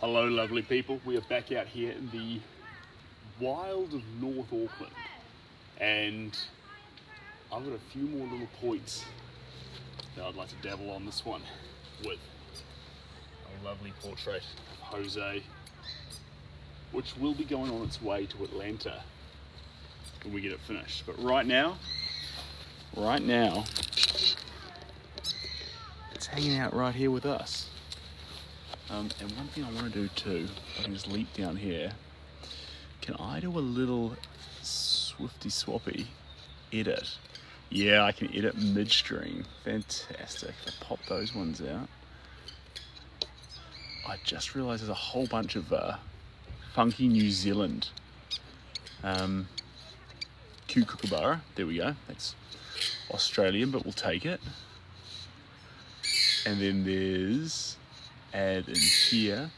Hello lovely people, we are back out here in the wild of North Auckland and I've got a few more little points that I'd like to dabble on this one with a lovely portrait of Jose, which will be going on its way to Atlanta when we get it finished. But right now it's hanging out right here with us. And one thing I want to do too, I can just leap down here. Can I do a little swifty swappy edit? Yeah, I can edit midstream. Fantastic. I'll pop those ones out. I just realised there's a whole bunch of funky New Zealand cute kookaburra. There we go. That's Australian, but we'll take it. And then there's add in here.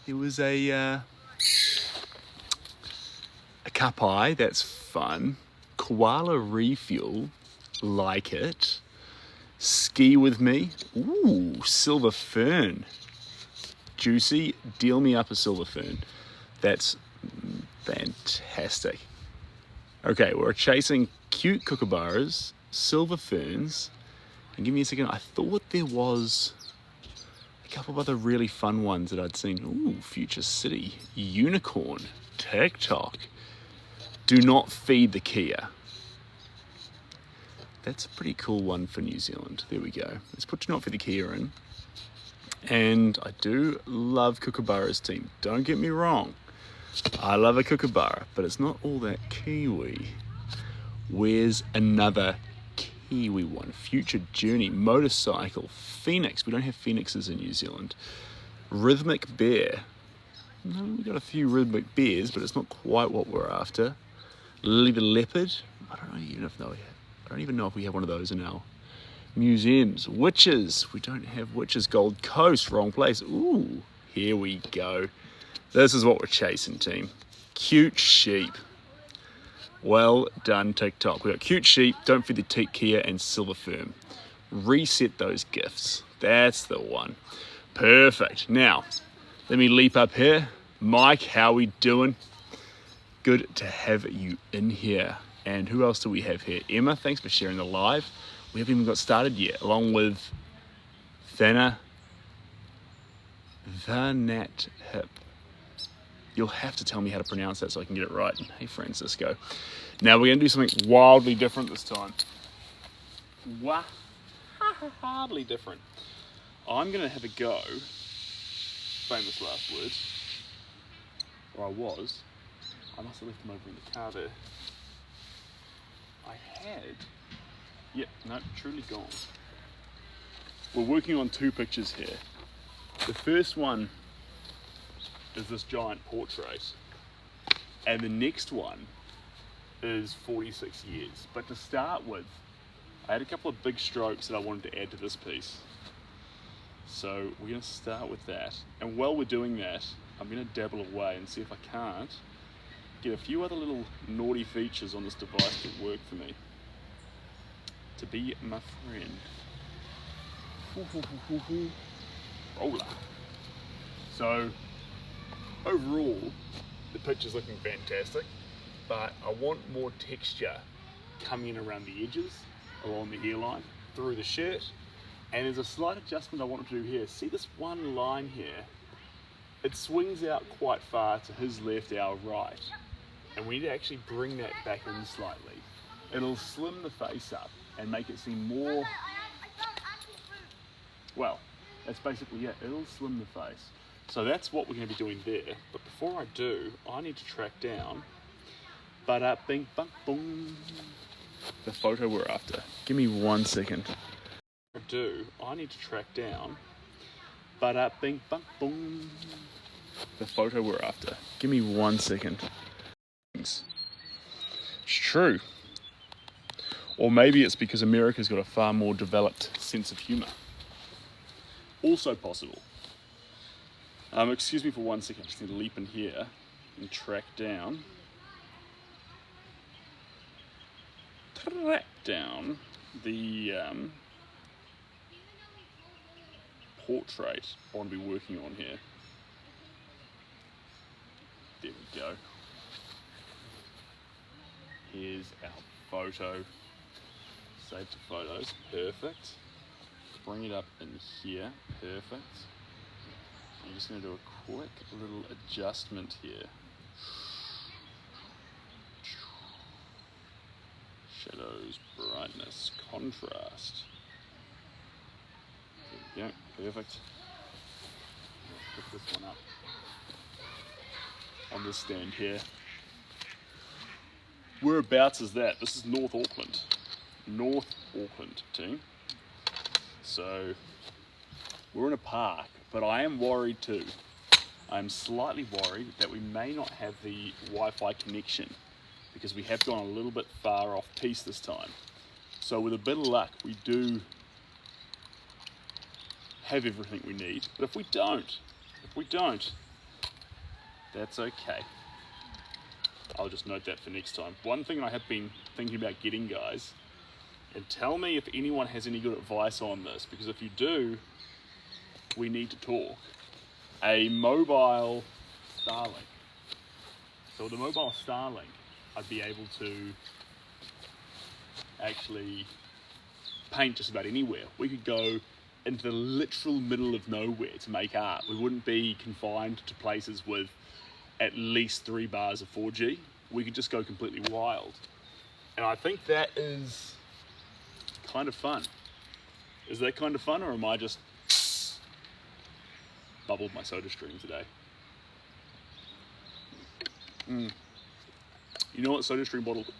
There was a kapai, that's fun. Koala refuel, like it. Ski with me. Ooh, silver fern. Juicy, deal me up a silver fern. That's fantastic. Okay, we're chasing cute kookaburras, silver ferns, and give me a second, I thought there was a couple of other really fun ones that I'd seen. Ooh, Future City, unicorn, TikTok. Do not feed the Kia. That's a pretty cool one for New Zealand. There we go. Let's put do not feed the Kia in. And I do love kookaburras, team. Don't get me wrong. I love a kookaburra, but it's not all that Kiwi. Where's another Kiwi one? Future Journey, motorcycle, Phoenix. We don't have Phoenixes in New Zealand. Rhythmic bear. No, we've got a few rhythmic bears, but it's not quite what we're after. Lily the leopard. I don't even know if we have one of those in our museums. Witches. We don't have witches. Gold Coast. Wrong place. Ooh, here we go. This is what we're chasing, team. Cute sheep. Well done, TikTok. We got cute sheep, don't feed the Kia, and silver fern. Reset those gifts. That's the one. Perfect. Now, let me leap up here. Mike, how we doing? Good to have you in here. And who else do we have here? Emma, thanks for sharing the live. We haven't even got started yet, along with Thana Vanat Hip. You'll have to tell me how to pronounce that so I can get it right. Hey, Francisco. Now we're going to do something wildly different this time. Hardly different. I'm going to have a go, famous last words, or I was. I must have left them over in the car there. Truly gone. We're working on two pictures here. The first one is this giant portrait, and the next one is 46 years. But to start with, I had a couple of big strokes that I wanted to add to this piece. So we're going to start with that, and while we're doing that, I'm going to dabble away and see if I can't get a few other little naughty features on this device that work for me to be my friend. Roller. So overall, the picture's looking fantastic, but I want more texture coming in around the edges, along the hairline, through the shirt, and there's a slight adjustment I want to do here. See this one line here? It swings out quite far to his left, our right, and we need to actually bring that back in slightly. It'll slim the face up and make it seem more, well, that's basically it. It'll slim the face. So that's what we're going to be doing there. But before I do, I need to track down bing bang boom, the photo we're after. Give me 1 second. I need to track down bing bang boom, the photo we're after. Give me 1 second. It's true. Or maybe it's because America's got a far more developed sense of humour. Also possible. Excuse me for 1 second, I just need to leap in here and track down the portrait I want to be working on here. There we go. Here's our photo. Save to photos, perfect. Bring it up in here, perfect. I'm just going to do a quick little adjustment here. Shadows, brightness, contrast. There we go, perfect. Let's put this one up on this stand here. Whereabouts is that? This is North Auckland. North Auckland team. So we're in a park, but I am worried too. I'm slightly worried that we may not have the Wi-Fi connection because we have gone a little bit far off piece this time. So with a bit of luck, we do have everything we need. But if we don't, that's okay. I'll just note that for next time. One thing I have been thinking about getting, guys, and tell me if anyone has any good advice on this, because if you do, we need to talk. A mobile Starlink. So with a mobile Starlink, I'd be able to actually paint just about anywhere. We could go into the literal middle of nowhere to make art. We wouldn't be confined to places with at least 3 bars of 4G. We could just go completely wild. And I think that is kind of fun. Is that kind of fun, or am I just bubbled my soda stream today? You know what soda stream bottles,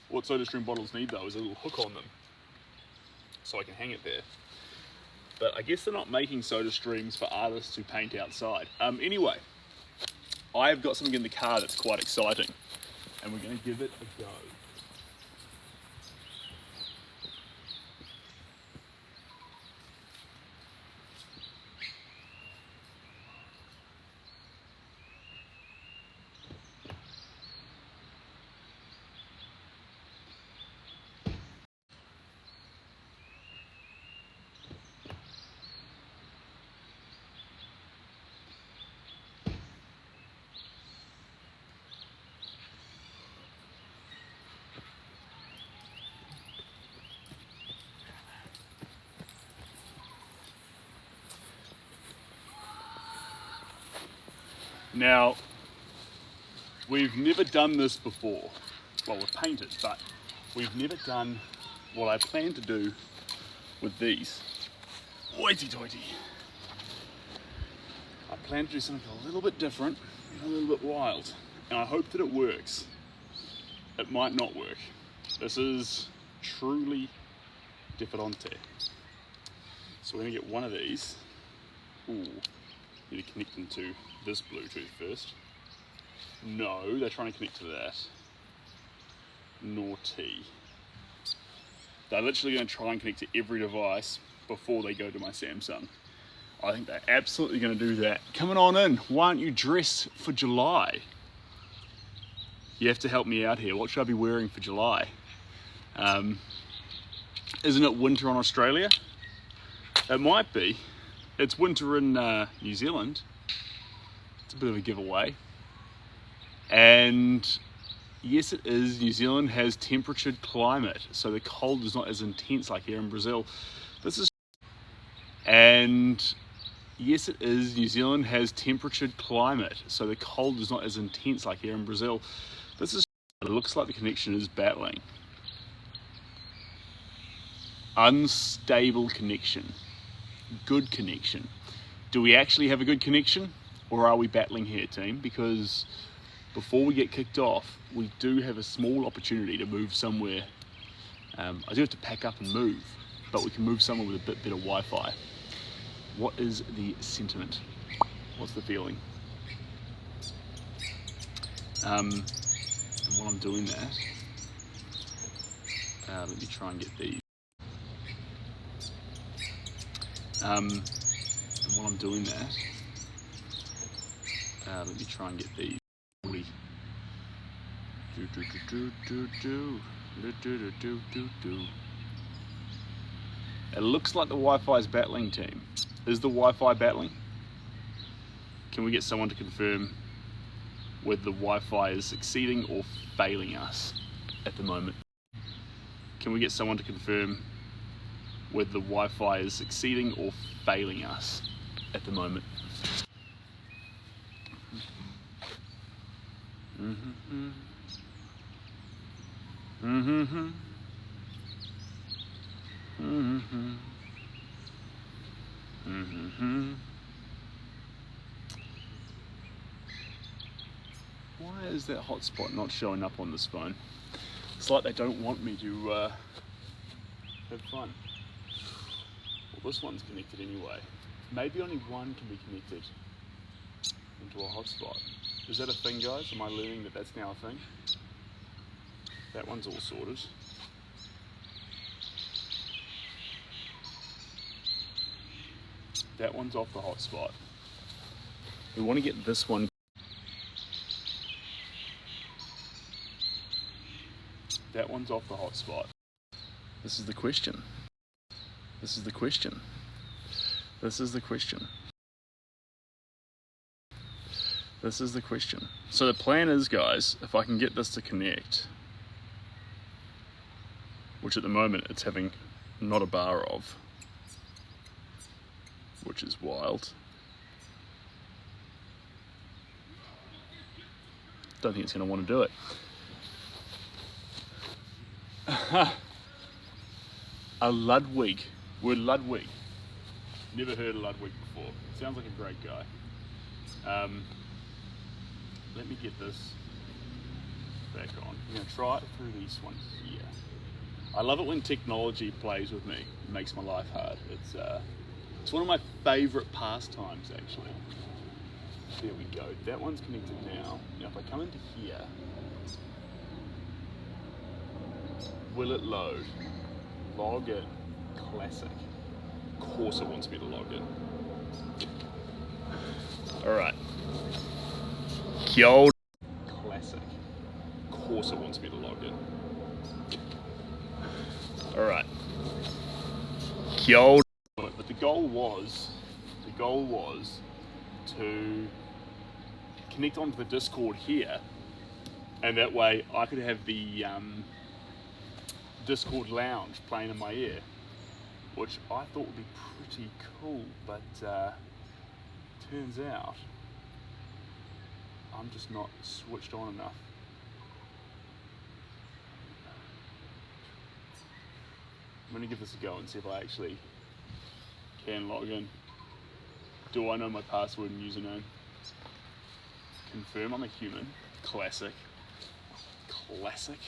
what soda stream bottles need though is a little hook on them so I can hang it there. But I guess they're not making soda streams for artists who paint outside. Anyway, I've got something in the car that's quite exciting, and we're going to give it a go. Now, we've never done this before. Well, we've painted, but we've never done what I plan to do with these. Hoity-toity. I plan to do something a little bit different, a little bit wild, and I hope that it works. It might not work. This is truly differente. So we're gonna get one of these. Ooh. Need to connect them to this Bluetooth first. No, they're trying to connect to that. Naughty. They're literally going to try and connect to every device before they go to my Samsung. I think they're absolutely going to do that. Coming on in, why aren't you dressed for July? You have to help me out here. What should I be wearing for July? Isn't it winter on Australia? It might be. It's winter in New Zealand. It's a bit of a giveaway. And yes, it is. New Zealand has temperatured climate, so the cold is not as intense like here in Brazil. This is, and yes, it is. New Zealand has temperatured climate, so the cold is not as intense like here in Brazil. This is. It looks like the connection is battling. Unstable connection. Good connection. Do we actually have a good connection, or are we battling here, team? Because before we get kicked off, we do have a small opportunity to move somewhere. I do have to pack up and move, but we can move somewhere with a bit better Wi-Fi. What is the sentiment? What's the feeling? And while I'm doing that, let me try and get these. And while I'm doing that, let me try and get these. It looks like the Wi-Fi is battling, team. Is the Wi-Fi battling? Can we get someone to confirm whether the Wi-Fi is succeeding or failing us at the moment. Can we get someone to confirm whether the Wi-Fi is succeeding or failing us at the moment? Why is that hotspot not showing up on this phone? It's like they don't want me to have fun. Well, this one's connected anyway. Maybe only one can be connected into a hotspot. Is that a thing, guys? Am I learning that that's now a thing? That one's all sorted. That one's off the hotspot. We want to get this one. That one's off the hotspot. This is the question. This is the question. This is the question. This is the question. So the plan is, guys, if I can get this to connect, which at the moment it's having not a bar of, which is wild. Don't think it's going to want to do it. A Ludwig. Word Ludwig. Never heard of Ludwig before. Sounds like a great guy. Let me get this back on. I'm going to try it through these ones here. I love it when technology plays with me. It makes my life hard. It's one of my favourite pastimes, actually. There we go. That one's connected now. Now if I come into here, will it load? Log in. Classic. Of course it wants me to log in. Alright. Killed. Classic. Of course it wants me to log in. Alright. Killed. But the goal was to connect onto the Discord here, and that way I could have the Discord lounge playing in my ear, which I thought would be pretty cool, but turns out I'm just not switched on enough. I'm gonna give this a go and see if I actually can log in. Do I know my password and username? Confirm I'm a human. Classic. Classic.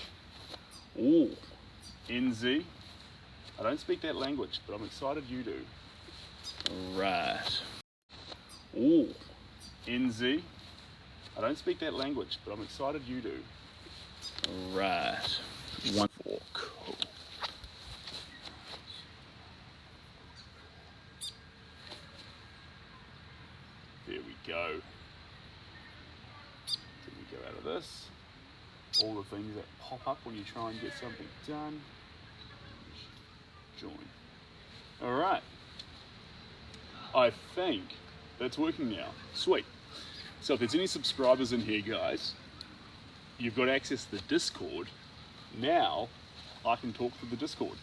Ooh. NZ. I don't speak that language, but I'm excited you do. Right. Ooh. NZ. I don't speak that language, but I'm excited you do. Right. 1 4. Cool. There we go. Then we go out of this. All the things that pop up when you try and get something done. Join. Alright. I think that's working now. Sweet. So if there's any subscribers in here, guys, you've got access to the Discord. Now I can talk through the Discord.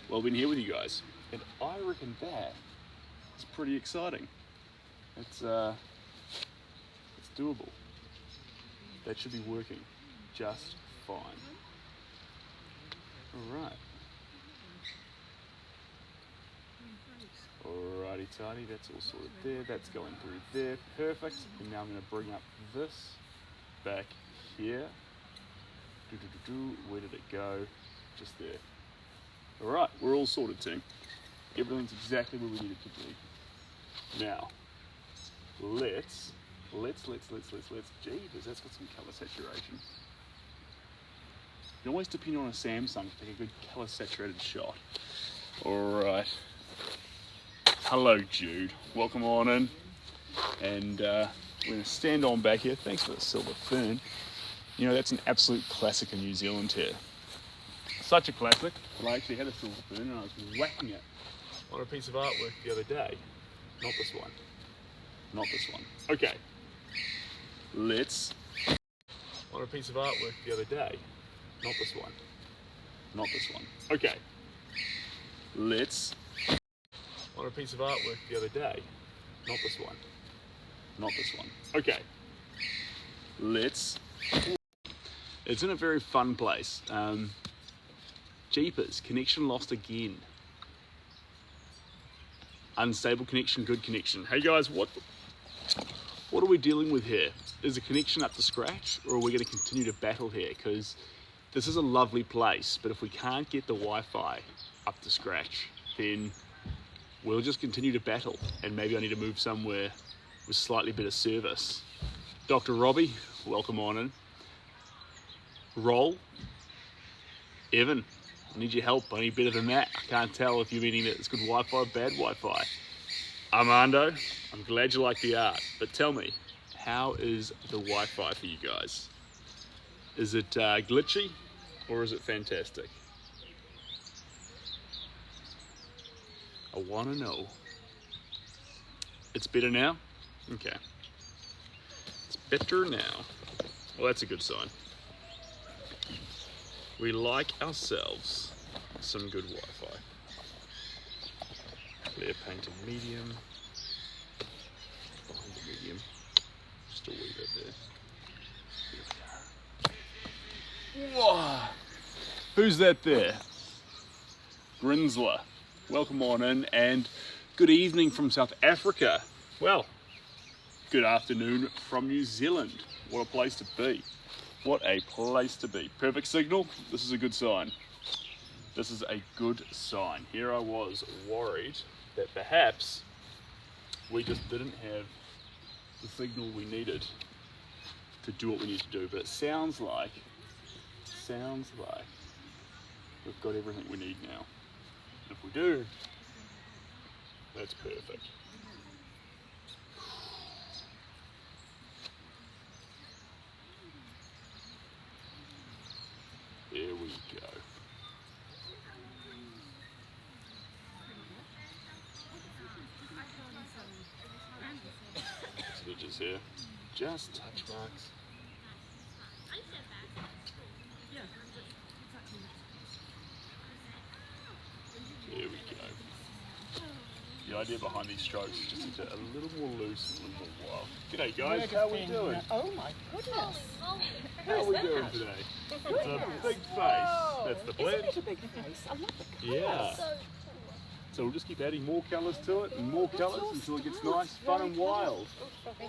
Well, I've been here with you guys. And I reckon that is pretty exciting. It's doable. That should be working just fine. Alright. Alrighty tidy, that's all sorted there. That's going through there. Perfect. And now I'm going to bring up this back here. Where did it go? Just there. Alright, we're all sorted, team. Everything's exactly where we need it to be. Now, let's, jeepers, that's got some colour saturation. You can always depend on a Samsung to take a good colour saturated shot. Alright. Hello Jude, welcome on in. And we're going to stand on back here. Thanks for the silver fern. You know, that's an absolute classic in New Zealand here. Such a classic, but I actually had a silver fern and I was whacking it on a piece of artwork the other day. Not this one. Not this one. Okay. let's... On a piece of artwork the other day. Not this one. Not this one. Okay. Let's... On a piece of artwork the other day. Not this one. Not this one. Okay. Let's... It's in a very fun place. Jeepers, connection lost again. Unstable connection, good connection. Hey guys, what are we dealing with here? Is the connection up to scratch, or are we going to continue to battle here? Because this is a lovely place, but if we can't get the Wi-Fi up to scratch, then we'll just continue to battle, and maybe I need to move somewhere with slightly better service. Dr. Robbie, welcome on in. Roll. Evan, I need your help. I need better than that. I can't tell if you're meaning that it's good Wi-Fi or bad Wi-Fi. Armando, I'm glad you like the art, but tell me, how is the Wi-Fi for you guys? Is it glitchy, or is it fantastic? I want to know. It's better now? Okay. It's better now. Well, that's a good sign. We like ourselves some good Wi-Fi. Clear painted medium. Behind the medium. Just a wee bit there. Here we go. Whoa! Who's that there? Grinsler. Welcome on in, and good evening from South Africa. Well, good afternoon from New Zealand. What a place to be. What a place to be. Perfect signal. This is a good sign. This is a good sign. Here I was worried that perhaps we just didn't have the signal we needed to do what we need to do, but it sounds like we've got everything we need now. And if we do, that's perfect. There we go. Stitches here. Just touch marks. There we go. The idea behind these strokes is just to get a little more loose and a little more wild. G'day guys, how are we doing? Oh my goodness. How are we doing today? It's a big face. That's the plan. Isn't it a big face? I love the colours. Yeah. So we'll just keep adding more colours to it and more colours until it gets nice, fun and wild. Wow.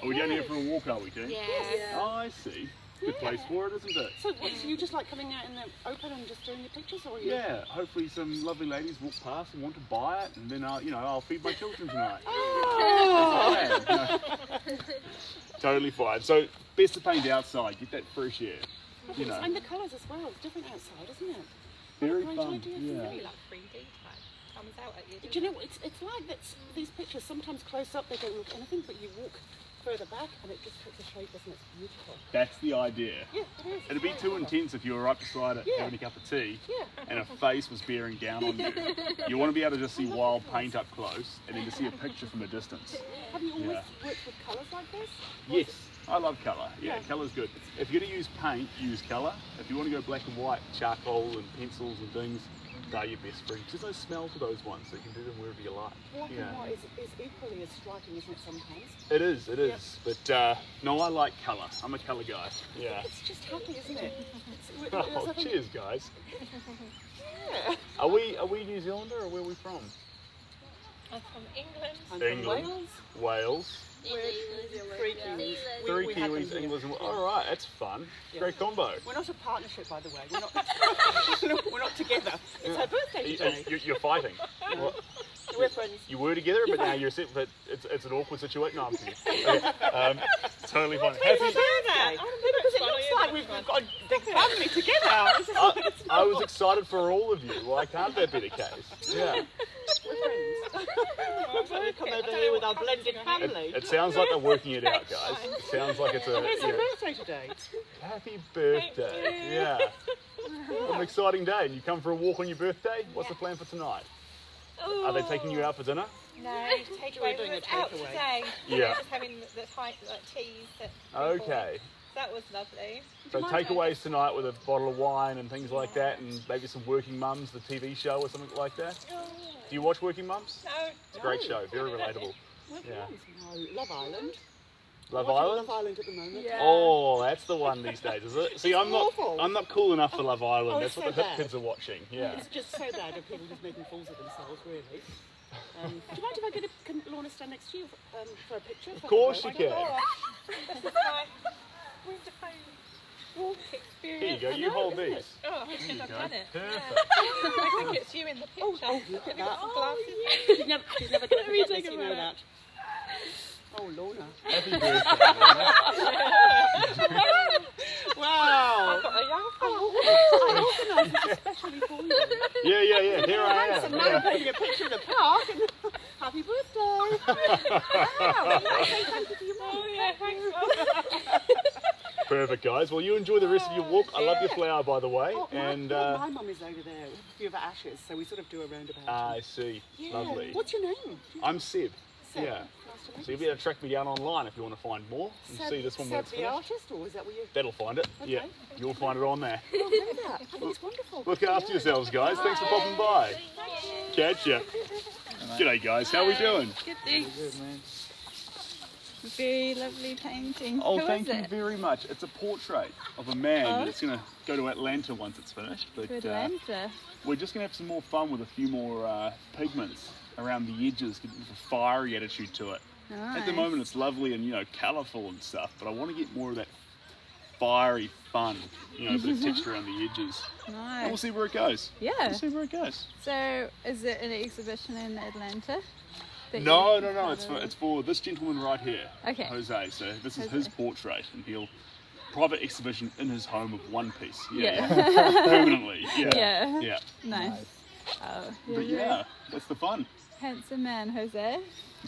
Are we down here for a walk, are we, team? Yeah. Oh, I see. Good place for it, isn't it? So what, so you just like coming out in the open and just doing your pictures, or you? Yeah, hopefully some lovely ladies walk past and want to buy it, and then I'll feed my children tonight. Oh. That's the plan. Totally fine. So best to paint outside, get that fresh air. You know. And the colours as well. It's different outside, isn't it? Very Great fun. idea. Yeah. Really like 3D type. Comes out at you. Do you know what? It's like that. These pictures sometimes close up they don't look anything, but you walk further back and it just takes a shape, doesn't it? It's beautiful. That's the idea. Yeah, it is. It'd be too intense if you were right beside it having a cup of tea and a face was bearing down on you. You want to be able to just see wild paint up close and then to see a picture from a distance. Have you always worked with colours like this? Yes, I love colour. Yeah, colour's good. If you're going to use paint, use colour. If you want to go black and white, charcoal and pencils and things, they're your best friends. There's no smell to those ones, so you can do them wherever you like. Black and white is equally as striking, isn't it, sometimes? It is, it is. But no, I like colour. I'm a colour guy. Yeah. It's just happy, isn't it? Oh, cheers, guys. Yeah. Are we New Zealander or where are we from? I'm from England. I'm from England. Wales. Wales. Three Kiwis. Three We had them Kiwis, here. English, and all right, that's fun. Great combo. We're not a partnership, by the way. We're not. We're not together. It's her birthday today. You're fighting. What? We're friends. You were together, but now you're but it's an awkward situation. No, I'm kidding. Okay. Totally fine. It's her birthday. Because it looks like we've got a big family together. I was excited for all of you. Why can't that be the case? Yeah. We're friends. We come over here with our blended family. It sounds like they're working it out, guys. It sounds like it's a It's her birthday today. happy birthday. Yeah. What an exciting day. And you come for a walk on your birthday? What's the plan for tonight? Are they taking you out for dinner? No, take We're away. doing We a was out takeaway. today. Yeah. We were just having the teas. Okay. That was lovely. So takeaways tonight with a bottle of wine and things like that, and maybe some Working Mums, the TV show or something like that. Do you watch Working Mums? No. It's a great show, very relatable. Yeah. No, Love Island. Love Watching Island? Love Island at the moment. Yeah. Oh, that's the one these days, is it? See, I'm awful. not cool enough for Love Island. Oh, That's it's what the so hip bad. kids are watching. Yeah. It's just so bad of people just making fools of themselves, really. Do you mind if I can Lorna stand next to you for a picture? Of course you can. This is my wonderful walk experience. Here you go. You hold these. Oh, I think I've done it. Perfect. Yeah. I think it's you in the picture. Oh, look at Have you got that. some glasses? She's never going to forget take this, a you know minute. that. Oh, Lorna. Happy birthday, Lorna. Wow. I've got a young I organised this especially for you. Yeah. Here I Thanks, and am. now I'm Yeah. taking a picture in the park. And happy birthday. Wow. Say thank you to your mum. Oh yeah, thanks. Perfect, guys. Well, you enjoy the rest of your walk. I love your flower, by the way. Oh, And my mum is over there with a few of her ashes, so we sort of do a roundabout. I see. Yeah. Lovely. What's your name? I'm Seb. Seb. Yeah. Nice to meet So you'll be able to track me down online if you want to find more and see this one when Seb it's the finished. artist, or is that what you... That'll find it. Okay. Yeah. You'll find it on there. Oh, look at that. I think it's wonderful. Look after yourselves, guys. Thanks for popping by. Catch ya. G'day, guys. How we doing? Good, thanks. Very lovely painting. Oh, Who thank is you it? very much. It's a portrait of a man. Oh. It's going to go to Atlanta once it's finished. But To Atlanta. we're just going to have some more fun with a few more pigments around the edges, get a fiery attitude to it. At the Nice. moment, it's lovely and, colourful and stuff, but I want to get more of that fiery fun, a bit of texture around the edges. And we'll Nice. see where it goes. Yeah. We'll see where it goes. So, is it an exhibition in Atlanta? that No, you're part it's of? for this gentleman right here, Okay. Jose. So this is Jose. his portrait, and he'll private exhibition in his home of one piece. Yeah. Permanently. Yeah. Yeah. Nice. Oh, you're But a very yeah, that's the fun. handsome man, Jose.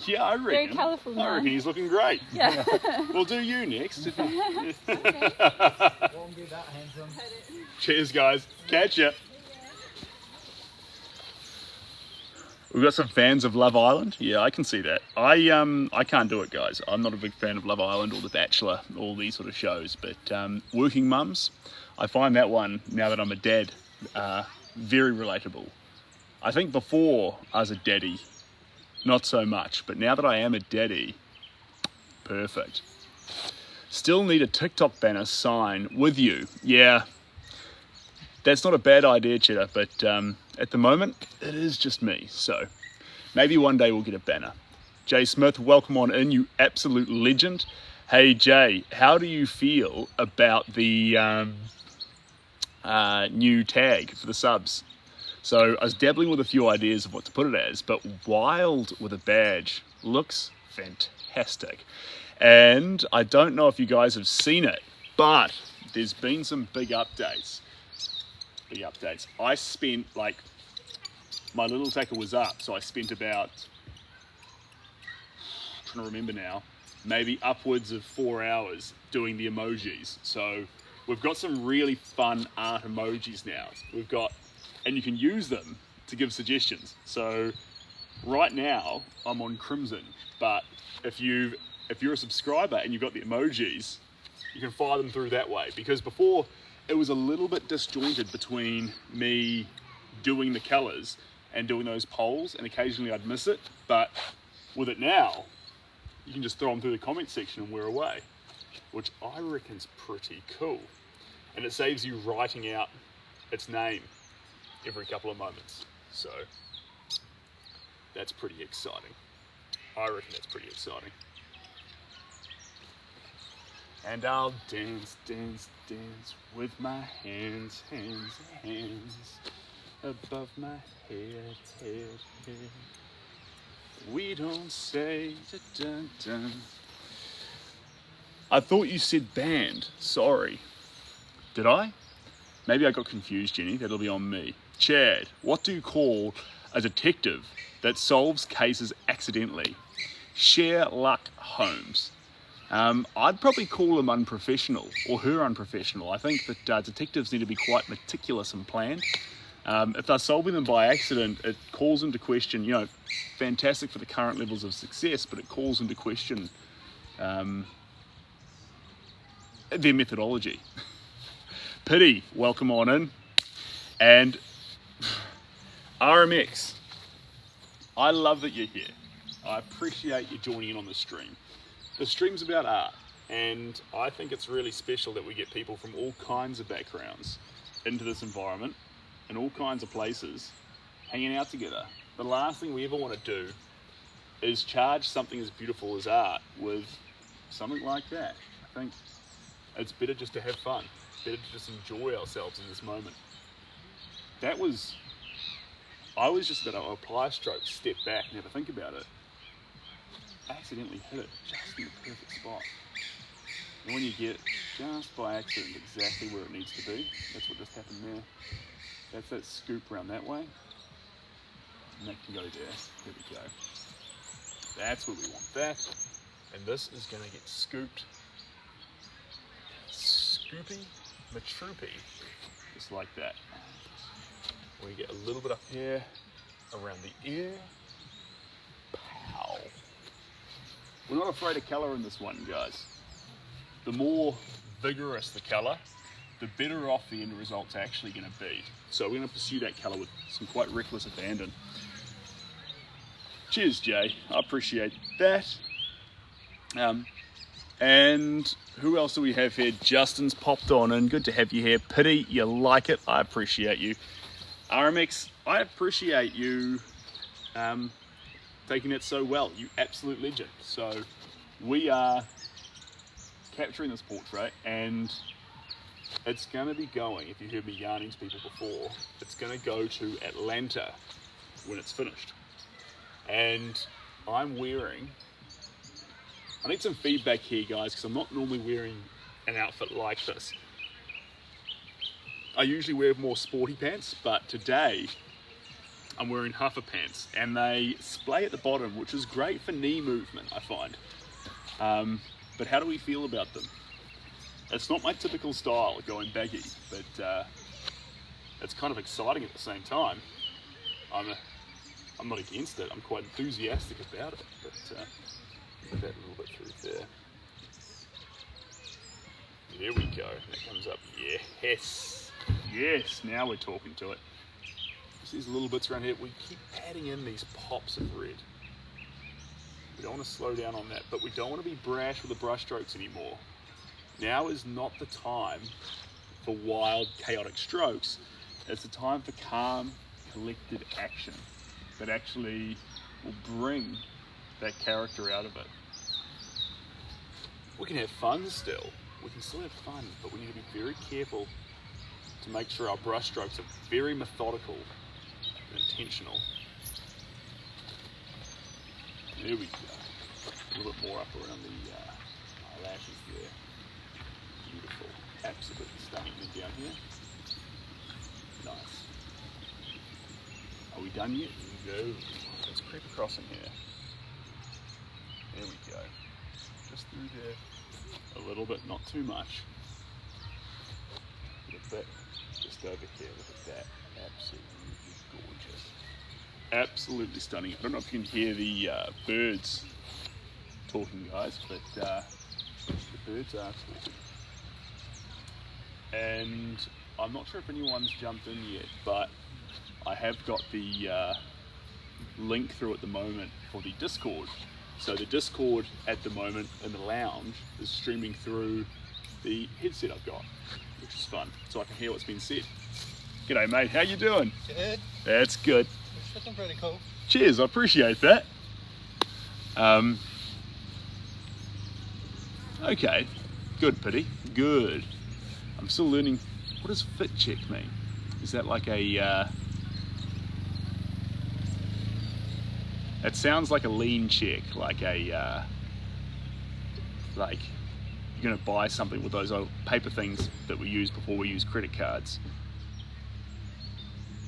Yeah, I reckon. Very colourful I man. reckon he's looking great. Yeah. We'll do you next. Won't be that handsome. Cheers, guys. Catch ya. We've got some fans of Love Island. Yeah, I can see that. I can't do it, guys. I'm not a big fan of Love Island or The Bachelor, all these sort of shows. But Working Mums, I find that one, now that I'm a dad, very relatable. I think before I was a daddy, not so much. But now that I am a daddy, perfect. Still need a TikTok banner sign with you. Yeah, that's not a bad idea, Cheddar, but at the moment, it is just me. So maybe one day we'll get a banner. Jay Smith, welcome on in, you absolute legend. Hey, Jay, how do you feel about the new tag for the subs? So I was dabbling with a few ideas of what to put it as, but wild with a badge looks fantastic. And I don't know if you guys have seen it, but there's been some big updates. I spent, my little tacker was up, so I spent about, I'm trying to remember now, maybe upwards of 4 hours doing the emojis. So we've got some really fun art emojis now. And you can use them to give suggestions. So right now I'm on Crimson, but if you're a subscriber and you've got the emojis, you can fire them through that way. Because before it was a little bit disjointed between me doing the colors and doing those polls, and occasionally I'd miss it. But with it now, you can just throw them through the comment section and we're away, which I reckon's pretty cool. And it saves you writing out its name every couple of moments. So that's pretty exciting. I reckon that's pretty exciting. And I'll dance, dance, dance with my hands, hands, hands above my head, head, head. We don't say dun dun. I thought you said band. Sorry. Did I? Maybe I got confused, Jenny. That'll be on me. Chad, what do you call a detective that solves cases accidentally? Sherlock Holmes. I'd probably call him unprofessional, or her unprofessional. I think that detectives need to be quite meticulous and planned. If they're solving them by accident, it calls into question, you know, fantastic for the current levels of success, but it calls into question their methodology. Pity, welcome on in. And RMX, I love that you're here. I appreciate you joining in on the stream. The stream's about art, and I think it's really special that we get people from all kinds of backgrounds into this environment, in all kinds of places, hanging out together. The last thing we ever want to do is charge something as beautiful as art with something like that. I think it's better just to have fun, better to just enjoy ourselves in this moment. I was just about to apply a stroke, step back and have a think about it. I accidentally hit it just in the perfect spot. And when you get just by accident exactly where it needs to be, that's what just happened there. That's that scoop around that way. And that can go there. There we go. That's where we want that. And this is going to get scooped. Scoopy, matroopy. Just like that. We get a little bit up here, around the ear. Pow. We're not afraid of colour in this one, guys. The more vigorous the colour, the better off the end result's actually going to be. So we're going to pursue that colour with some quite reckless abandon. Cheers, Jay. I appreciate that. And who else do we have here? Justin's popped on in. Good to have you here. Pity, you like it. I appreciate you. RMX, I appreciate you taking it so well. You absolute legend. So we are capturing this portrait, and it's going to be going, if you heard me yarning to people before, it's going to go to Atlanta when it's finished. And I'm wearing, I need some feedback here, guys, because I'm not normally wearing an outfit like this. I usually wear more sporty pants, but today I'm wearing huffer pants, and they splay at the bottom, which is great for knee movement, I find. But how do we feel about them? It's not my typical style, going baggy, but it's kind of exciting at the same time. I'm not against it, I'm quite enthusiastic about it, but put that a little bit through there. There we go, that comes up, yes, yes, now we're talking to it. Just these little bits around here, we keep adding in these pops of red. We don't want to slow down on that, but we don't want to be brash with the brush strokes anymore. Now is not the time for wild, chaotic strokes. It's the time for calm, collected action that actually will bring that character out of it. We can have fun still. We can still have fun, but we need to be very careful to make sure our brush strokes are very methodical and intentional. There we go. A little bit more up around the eyelashes there. Beautiful. Absolutely stunning. And down here. Nice. Are we done yet? No. Let's creep across in here. There we go. Just through there. A little bit, not too much. A little bit. Just over here. Look at that. Absolutely gorgeous. Absolutely stunning. I don't know if you can hear the birds talking, guys, but the birds are talking. And I'm not sure if anyone's jumped in yet, but I have got the link through at the moment for the Discord. So the Discord at the moment in the lounge is streaming through the headset I've got, which is fun, so I can hear what's been said. G'day mate, how you doing? Good. That's good. It's looking pretty cool. Cheers, I appreciate that. Okay, good Pity, good. I'm still learning, what does fit check mean? Is that like a, it sounds like a lean check, like a, like you're gonna buy something with those old paper things that we use before we use credit cards.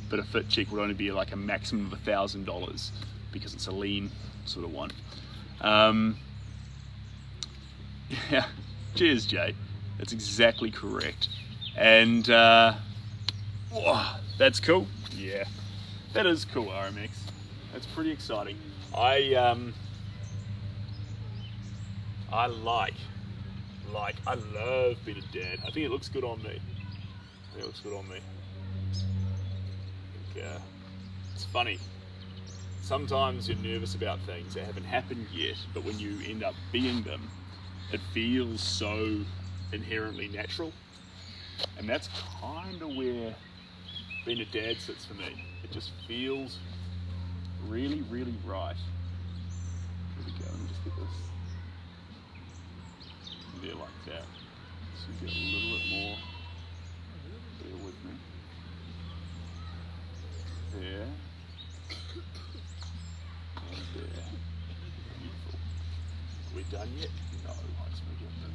But a fit check would only be like a maximum of $1,000 because it's a lean sort of one. Yeah, cheers Jay, that's exactly correct. And Whoa, that's cool. Yeah, that is cool, RMX. That's pretty exciting. I love being a dad. I think it looks good on me. It's funny. Sometimes you're nervous about things that haven't happened yet, but when you end up being them, it feels so inherently natural. And that's kind of where being a dad sits for me. It just feels really, really right. There we go, let me just get this. There like that. So you get a little bit more. Bear with me. There. And there. Beautiful. Are we done yet? No, I just want to get that.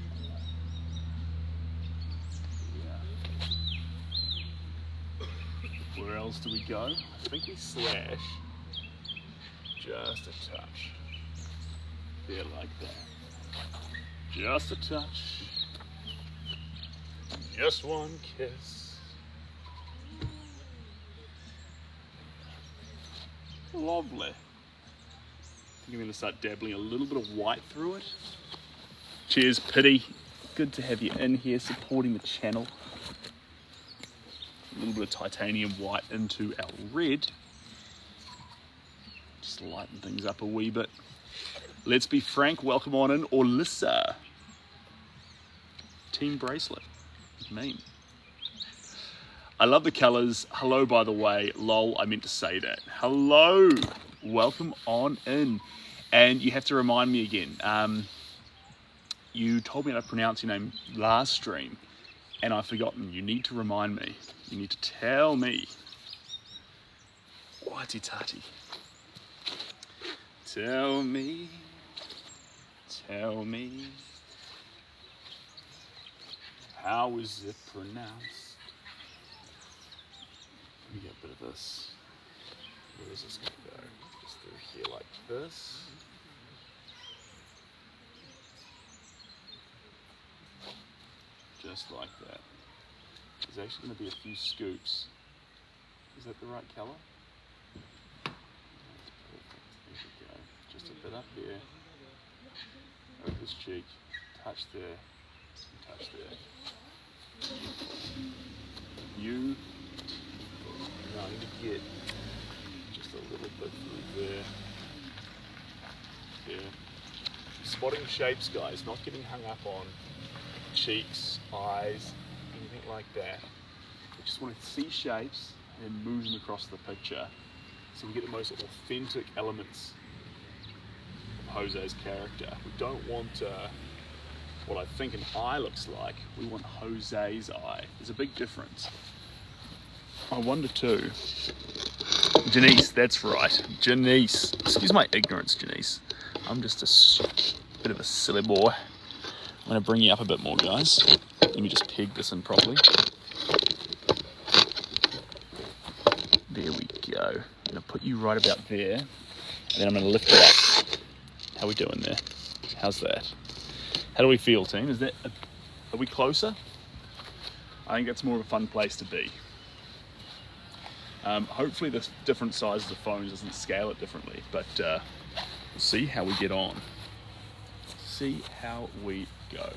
Yeah. Where else do we go? I think we slash just a touch. There like that. Just a touch. Just one kiss. Lovely. I think I'm going to start dabbling a little bit of white through it. Cheers, Pity. Good to have you in here supporting the channel. A little bit of titanium white into our red. Just lighten things up a wee bit. Let's be frank, welcome on in, Orlissa. Team bracelet, meme. I love the colours. Hello, by the way. Lol, I meant to say that. Hello, welcome on in. And you have to remind me again. You told me how to pronounce your name last stream, and I've forgotten. You need to remind me. You need to tell me. Whatty tatty. Tell me. Tell me. How is it pronounced? Let me get a bit of this. Where is this going to go? Just through here like this. Just like that. There's actually going to be a few scoops. Is that the right colour? That's perfect. There we go. Just a bit up here. Over this cheek. Touch there. Touch there. You. Now I need to get just a little bit through there. There. Spotting shapes, guys. Not getting hung up on cheeks, eyes, anything like that. We just want to see shapes and move them across the picture so we get the most authentic elements of Jose's character. We don't want what I think an eye looks like. We want Jose's eye. There's a big difference. I wonder too. Janice, that's right. Janice. Excuse my ignorance, Janice. I'm just a bit of a silly boy. I'm going to bring you up a bit more, guys. Let me just peg this in properly. There we go. I'm going to put you right about there, and then I'm going to lift it up. How are we doing there? How's that? How do we feel, team? Are we closer? I think that's more of a fun place to be. Hopefully the different sizes of phones doesn't scale it differently, but we'll see how we get on. See how we go.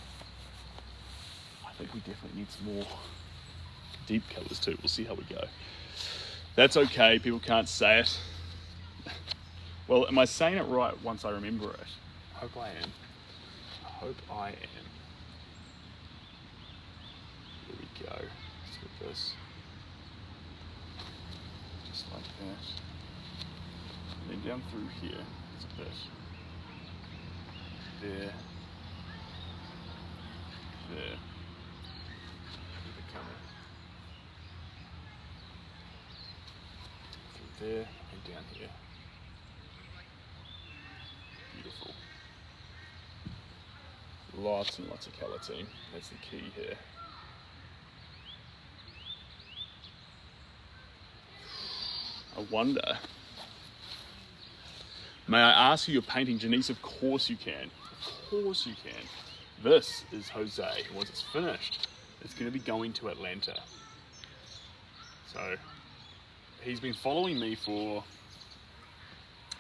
I think we definitely need some more deep colours too. We'll see how we go. That's okay, people can't say it. Well, am I saying it right once I remember it? I hope I am. I hope I am. Here we go. Let's get this. Just like that. And then down through here, it's a bit. There. There. Keep it coming. Through there and down here. Beautiful. Lots and lots of colour, team. That's the key here. I wonder. May I ask who you're painting, Janice? Of course you can. Of course you can. This is Jose. Once it's finished, it's going to be going to Atlanta. So he's been following me for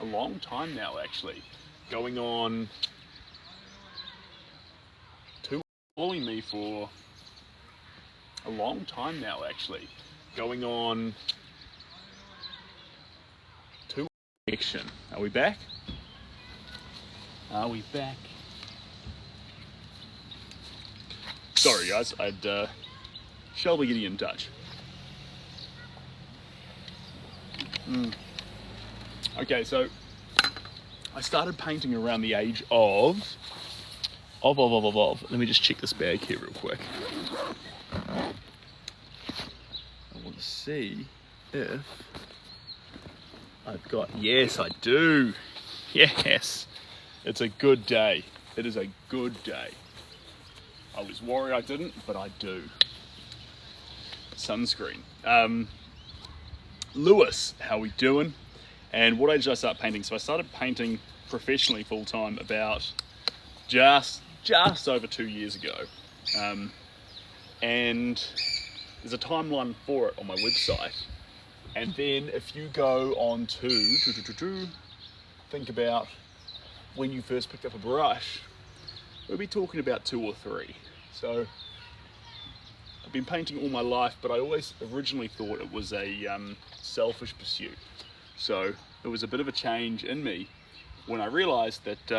a long time now, actually. Going on 2 following me for a long time now, actually. Going on 2 action. Are we back? Are we back? Sorry guys, I'd Shelby getting in touch. Okay, so I started painting around the age of. Let me just check this bag here real quick. I want to see if I've got. Yes, I do. Yes, it's a good day. It is a good day. I was worried I didn't, but I do. Sunscreen. Lewis, how we doing? And what did I start painting? So I started painting professionally full time about just over 2 years ago. And there's a timeline for it on my website. And then if you go on to think about when you first picked up a brush, we'll be talking about 2 or 3. So I've been painting all my life, but I always originally thought it was a selfish pursuit. So it was a bit of a change in me when I realized that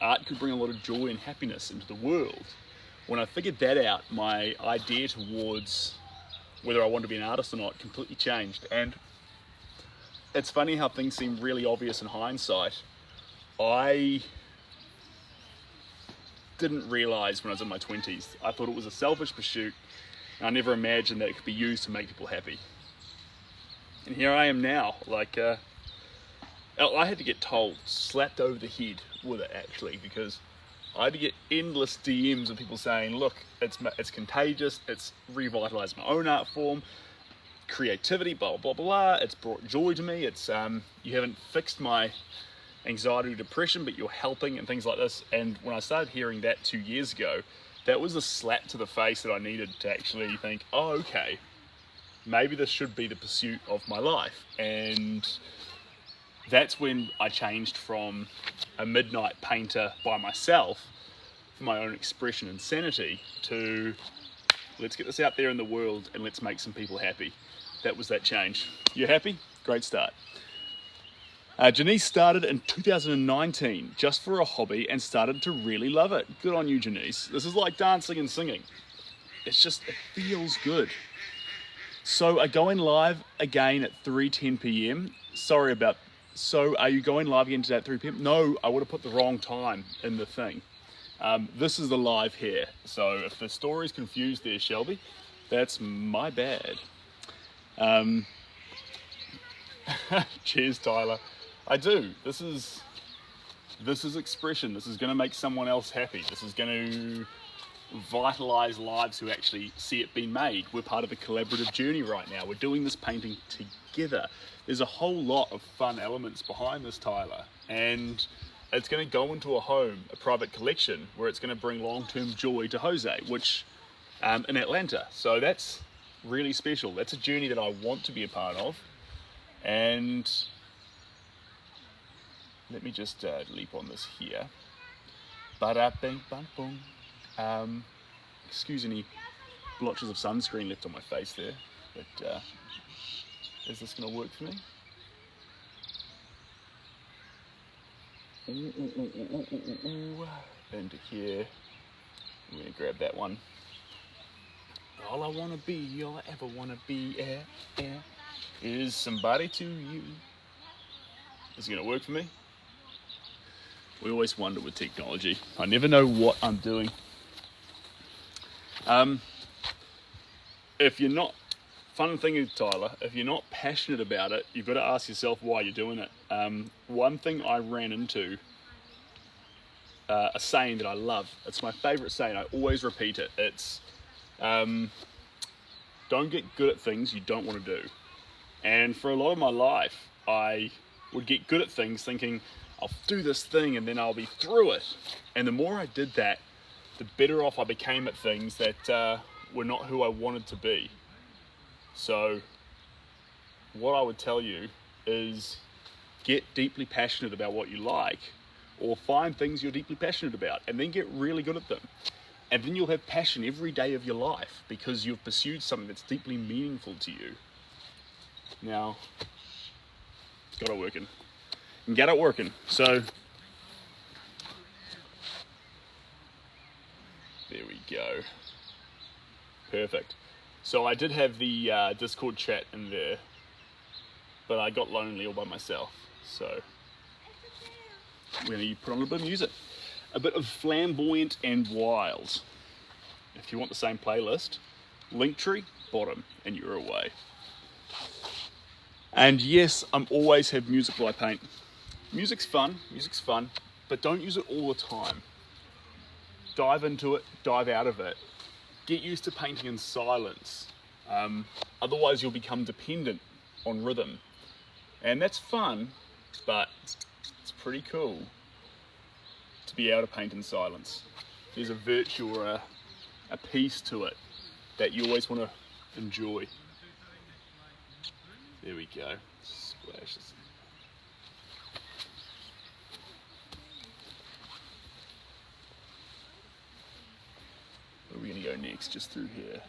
art could bring a lot of joy and happiness into the world. When I figured that out, my idea towards whether I want to be an artist or not completely changed. And it's funny how things seem really obvious in hindsight. I didn't realize when I was in my 20s. I thought it was a selfish pursuit, and I never imagined that it could be used to make people happy. And here I am now, like, I had to get told, slapped over the head with it actually, because I had to get endless DMs of people saying, look, it's contagious, it's revitalized my own art form, creativity, blah, blah, blah, it's brought joy to me, it's, you haven't fixed my anxiety or depression, but you're helping and things like this. And when I started hearing that 2 years ago, that was a slap to the face that I needed to actually think, oh, okay, maybe this should be the pursuit of my life. And that's when I changed from a midnight painter by myself for my own expression and sanity to let's get this out there in the world and let's make some people happy. That was that change. You happy? Great start. Janice started in 2019 just for a hobby and started to really love it. Good on you, Janice. This is like dancing and singing. It's just, it feels good. So are going live again at 3:10 p.m. Sorry about, so are you going live again today at 3 p.m? No, I would have put the wrong time in the thing. This is the live here. So if the story's confused there, Shelby, that's my bad. Cheers, Tyler. I do. This is expression. This is going to make someone else happy. This is going to vitalize lives who actually see it being made. We're part of a collaborative journey right now. We're doing this painting together. There's a whole lot of fun elements behind this, Tyler, and it's going to go into a home, a private collection, where it's going to bring long-term joy to Jose, which in Atlanta. So that's really special. That's a journey that I want to be a part of. And let me just leap on this here. Ba-da-bing-bang-boom. Excuse any blotches of sunscreen left on my face there, but is this going to work for me? Into here. I'm going to grab that one. All I want to be, all I ever want to be, is somebody to you. Is it going to work for me? We always wonder with technology. I never know what I'm doing. If you're not, fun thing is, Tyler, if you're not passionate about it, you've got to ask yourself why you're doing it. One thing I ran into, a saying that I love, it's my favorite saying, I always repeat it, it's, don't get good at things you don't want to do. And for a lot of my life, I would get good at things thinking, I'll do this thing and then I'll be through it. And the more I did that, the better off I became at things that were not who I wanted to be. So what I would tell you is get deeply passionate about what you like, or find things you're deeply passionate about and then get really good at them. And then you'll have passion every day of your life because you've pursued something that's deeply meaningful to you. Now, got it working. And get it working. So, there we go. Perfect. So I did have the Discord chat in there, but I got lonely all by myself. So, we're going to put on a little bit of music. A bit of Flamboyant and Wild. If you want the same playlist, Linktree, bottom, and you're away. And yes, I'm always have music while I paint. Music's fun, but don't use it all the time. Dive into it, dive out of it. Get used to painting in silence. Otherwise you'll become dependent on rhythm. And that's fun, but it's pretty cool to be able to paint in silence. There's a virtue or a piece to it that you always want to enjoy. There we go. Splashes. Where are we going to go next? Just through here.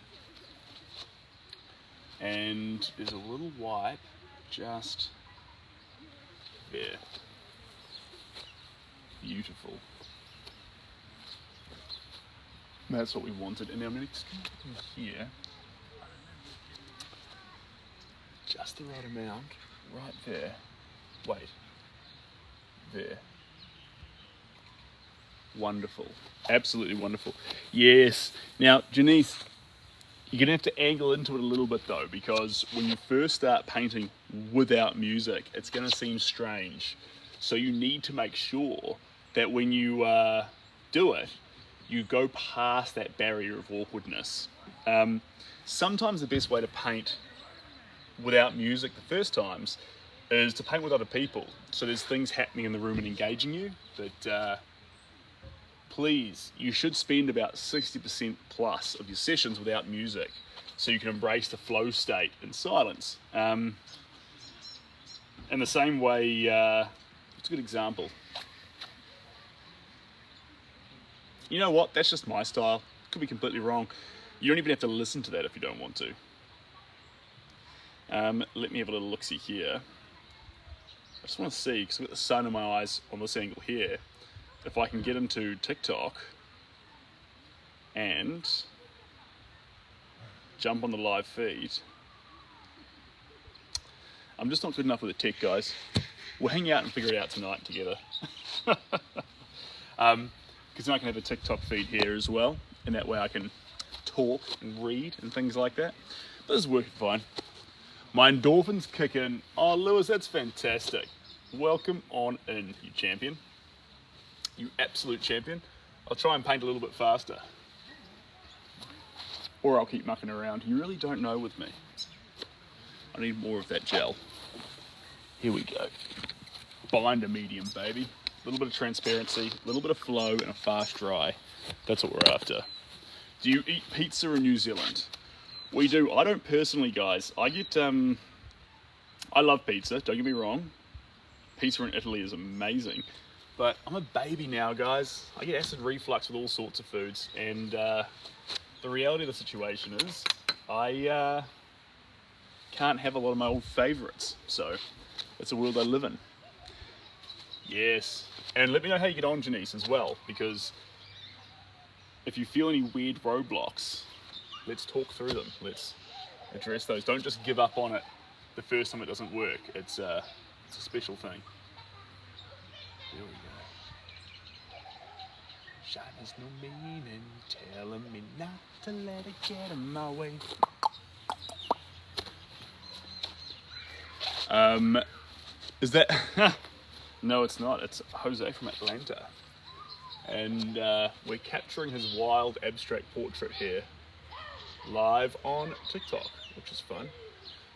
And there's a little wipe just there. Beautiful. That's what we wanted. And now I'm going to just come in here. Just the right amount. Right there. Wait. There. Wonderful. Absolutely wonderful. Yes. Now, Janice, you're going to have to angle into it a little bit though, because when you first start painting without music, it's going to seem strange. So you need to make sure that when you do it, you go past that barrier of awkwardness. Sometimes the best way to paint without music the first times is to paint with other people. So there's things happening in the room and engaging you, but please, you should spend about 60% plus of your sessions without music so you can embrace the flow state in silence. In the same way, it's a good example. You know what? That's just my style. Could be completely wrong. You don't even have to listen to that if you don't want to. Let me have a little look-see here. I just want to see, because I've got the sun in my eyes on this angle here, if I can get into TikTok and jump on the live feed. I'm just not good enough with the tech, guys. We'll hang out and figure it out tonight together. Because then I can have a TikTok feed here as well, and that way I can talk and read and things like that. But this is working fine. My endorphins kick in. Oh, Lewis, that's fantastic. Welcome on in, you champion. You absolute champion. I'll try and paint a little bit faster. Or I'll keep mucking around. You really don't know with me. I need more of that gel. Here we go. Binder medium, baby. A little bit of transparency, a little bit of flow, and a fast dry. That's what we're after. Do you eat pizza in New Zealand? We do. I don't personally, guys. I get, I love pizza, don't get me wrong. Pizza in Italy is amazing. But I'm a baby now, guys. I get acid reflux with all sorts of foods. And the reality of the situation is I can't have a lot of my old favorites. So it's the world I live in. Yes. And let me know how you get on, Janice, as well. Because if you feel any weird roadblocks, let's talk through them. Let's address those. Don't just give up on it the first time it doesn't work. It's a special thing. There we go. Shine has no meaning, telling me not to let it get in my way. Is that... No, it's not. It's Jose from Atlanta. And we're capturing his wild abstract portrait here live on TikTok, which is fun.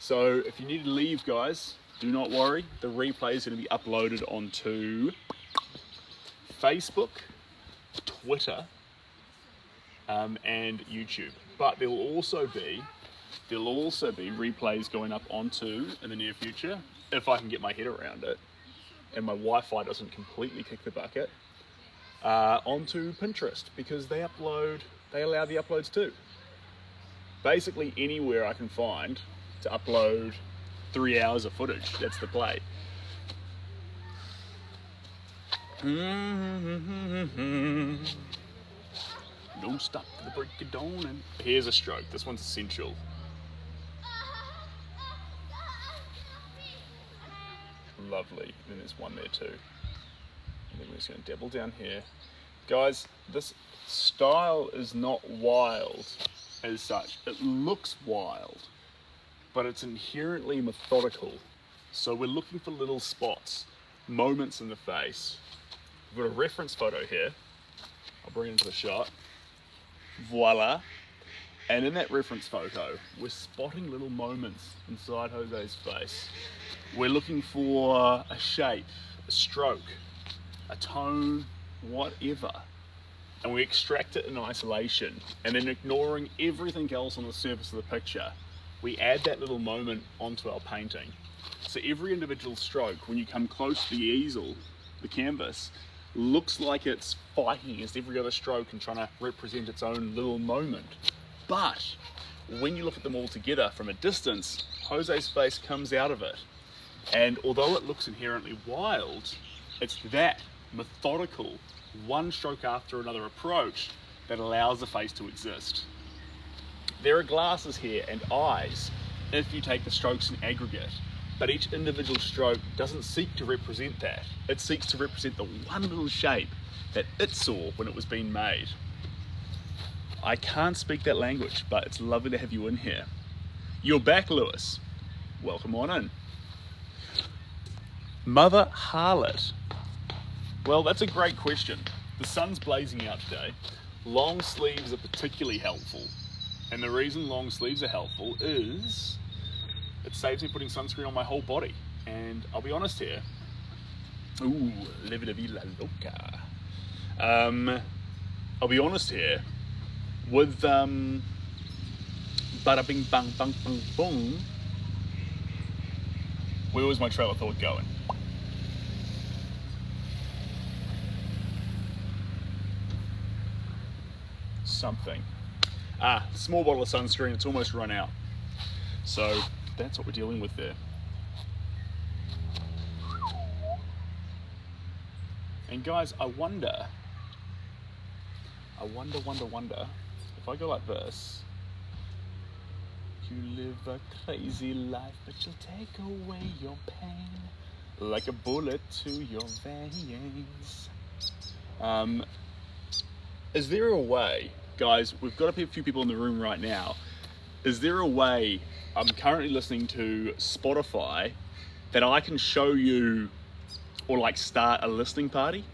So if you need to leave, guys, do not worry. The replay is going to be uploaded onto Facebook, Twitter, and YouTube. But there will also be There'll also be replays going up onto, in the near future, if I can get my head around it, and my Wi-Fi doesn't completely kick the bucket, onto Pinterest, because they allow the uploads too. Basically anywhere I can find to upload 3 hours of footage, that's the play. Don't stop for the break of dawn. And here's a stroke. This one's essential. Lovely. And there's one there too. And then we're just going to dabble down here. Guys, this style is not wild as such. It looks wild, but it's inherently methodical. So we're looking for little spots, moments in the face. We've got a reference photo here. I'll bring it into the shot. Voila. And in that reference photo, we're spotting little moments inside Jose's face. We're looking for a shape, a stroke, a tone, whatever. And we extract it in isolation, and then ignoring everything else on the surface of the picture, we add that little moment onto our painting. So every individual stroke, when you come close to the easel, the canvas, looks like it's fighting against every other stroke and trying to represent its own little moment. But when you look at them all together from a distance, Jose's face comes out of it. And although it looks inherently wild, it's that methodical, one stroke after another approach that allows the face to exist. There are glasses here and eyes if you take the strokes in aggregate. But each individual stroke doesn't seek to represent that. It seeks to represent the one little shape that it saw when it was being made. I can't speak that language, but it's lovely to have you in here. You're back, Lewis. Welcome on in. Mother Harlot. Well, that's a great question. The sun's blazing out today. Long sleeves are particularly helpful. And the reason long sleeves are helpful is it saves me putting sunscreen on my whole body. And I'll be honest here. Ooh, live la vida loca. I'll be honest here. With bada bing bang bang bang boom. Where was my trail of thought going? Something. Small bottle of sunscreen. It's almost run out. So that's what we're dealing with there. And guys, I wonder if I go like this. You live a crazy life, but you'll take away your pain like a bullet to your veins. Is there a way, guys, we've got a few people in the room right now, is there a way, I'm currently listening to Spotify, that I can show you or like start a listening party?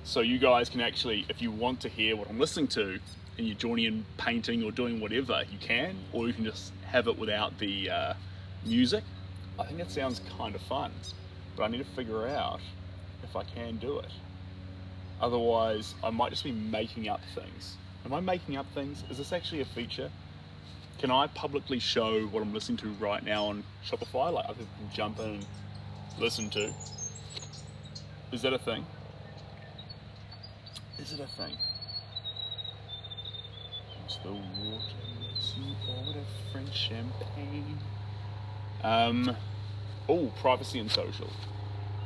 So you guys can actually, if you want to hear what I'm listening to and you're joining in painting or doing whatever, you can, or you can just have it without the music. I think that sounds kind of fun, but I need to figure out if I can do it. Otherwise, I might just be making up things. Am I making up things? Is this actually a feature? Can I publicly show what I'm listening to right now on Shopify? Like other people can jump in and listen to. Is that a thing? Is it a thing? It's the water makes you order French champagne. Privacy and social.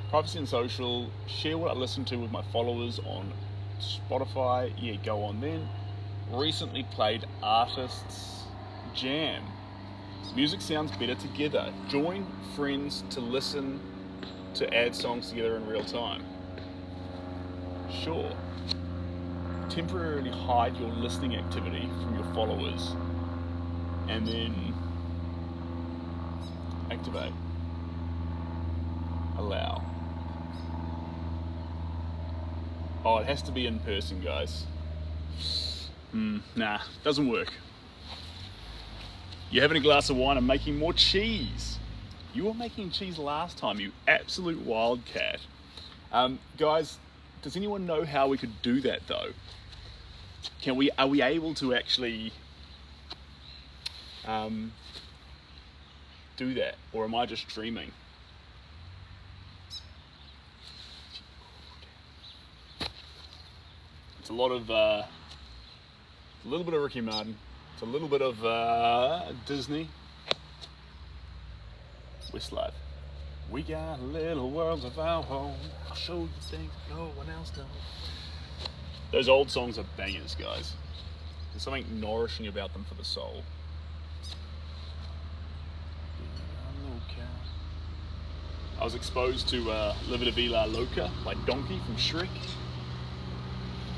Privacy and social, share what I listen to with my followers on Spotify. Yeah, go on then. Recently played Artists Jam. Music sounds better together. Join friends to listen to add songs together in real time. Sure. Temporarily hide your listening activity from your followers and then activate. Allow. Oh, it has to be in person, guys. Nah, doesn't work. You're having a glass of wine and making more cheese. You were making cheese last time, you absolute wildcat. Guys, does anyone know how we could do that though? Are we able to actually do that, or am I just dreaming? It's a lot of, a little bit of Ricky Martin. It's a little bit of Disney. Westlife. We got little worlds of our own. I'll show you things no one else knows. Those old songs are bangers, guys. There's something nourishing about them for the soul. I was exposed to Live It a Vila Loca by Donkey from Shrek.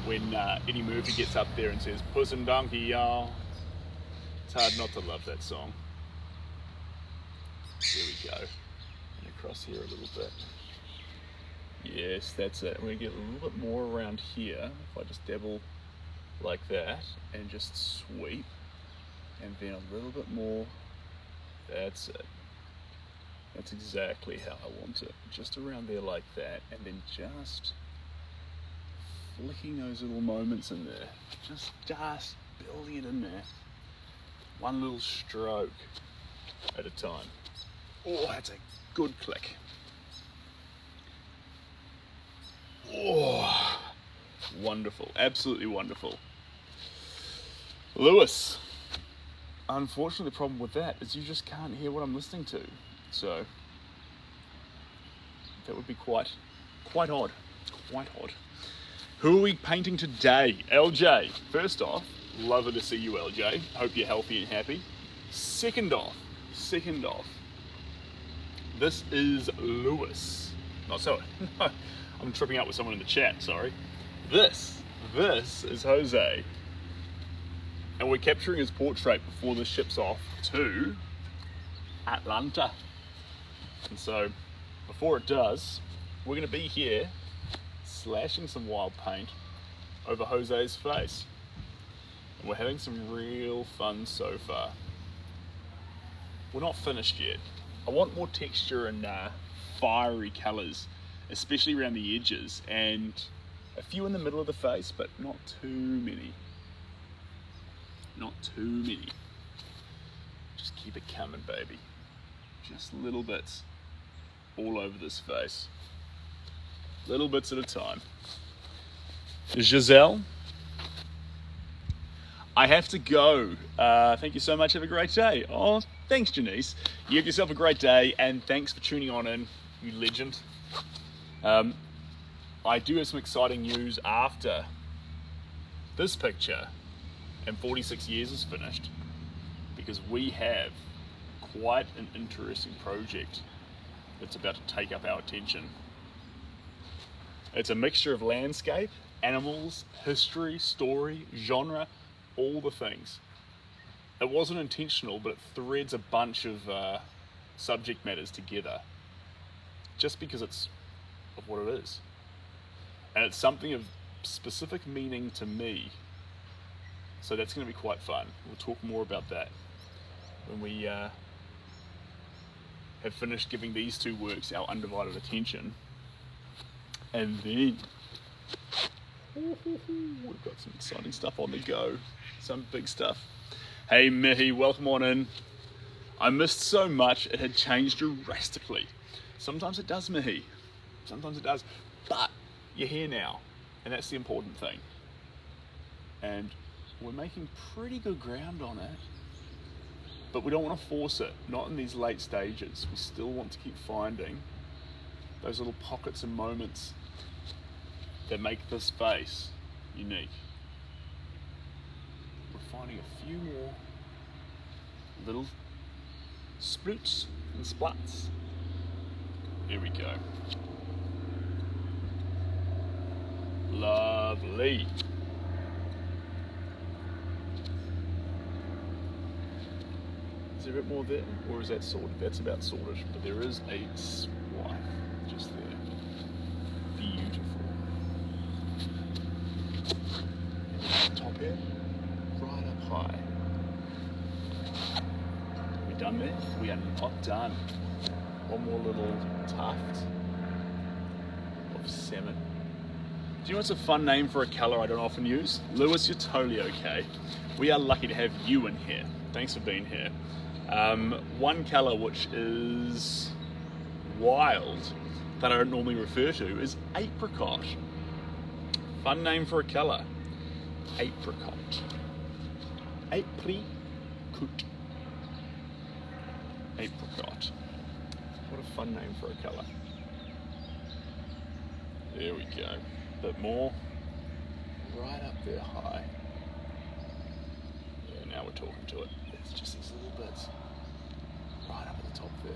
When Eddie Murphy gets up there and says, "Puss and Donkey, y'all." It's hard not to love that song. There we go. And across here a little bit. Yes, that's it. We're going to get a little bit more around here. If I just dabble like that and just sweep. And then a little bit more. That's it. That's exactly how I want it. Just around there like that. And then just flicking those little moments in there. Just building it in there. One little stroke at a time. Oh, that's a good click. Oh, wonderful. Absolutely wonderful. Lewis. Unfortunately, the problem with that is you just can't hear what I'm listening to. So that would be quite odd. Quite odd. Who are we painting today? LJ. First off, lovely to see you, LJ. Hope you're healthy and happy. Second off, this is Lewis. Not so. I'm tripping up with someone in the chat, sorry. This is Jose. And we're capturing his portrait before the ship's off to Atlanta. And so, before it does, we're going to be here slashing some wild paint over Jose's face. And we're having some real fun so far. We're not finished yet. I want more texture and fiery colours, especially around the edges, and a few in the middle of the face, but not too many. Not too many. Just keep it coming, baby. Just little bits all over this face. Little bits at a time. Giselle, I have to go. Thank you so much. Have a great day. Oh, thanks, Janice. You have yourself a great day, and thanks for tuning on in, you legend. I do have some exciting news after this picture and 46 years is finished, because we have quite an interesting project that's about to take up our attention. It's a mixture of landscape, animals, history, story, genre, all the things. It wasn't intentional, but it threads a bunch of subject matters together just because it's of what it is. And it's something of specific meaning to me. So that's going to be quite fun. We'll talk more about that when we have finished giving these two works our undivided attention. And then we've got some exciting stuff on the go. Some big stuff. Hey Mihi, welcome on in. I missed so much, it had changed drastically. Sometimes it does, Mihi. Sometimes it does. But you're here now, and that's the important thing. And we're making pretty good ground on it. But we don't want to force it, not in these late stages. We still want to keep finding those little pockets and moments that make this face unique. We're finding a few more little sploots and splats. Here we go. Lovely. Is there a bit more there, or is that sorted? That's about sorted, but there is a swipe just there. Beautiful. And top here, right up high. Are we done there? We are not done. One more little tuft of salmon. Do you know what's a fun name for a colour I don't often use? Lewis, you're totally okay. We are lucky to have you in here. Thanks for being here. One colour which is wild that I don't normally refer to is apricot. Fun name for a colour. Apricot. Apricot. Apricot. What a fun name for a colour. There we go. Bit more. Right up there high. Yeah, now we're talking to it. It's just these little bits. Right up at the top there.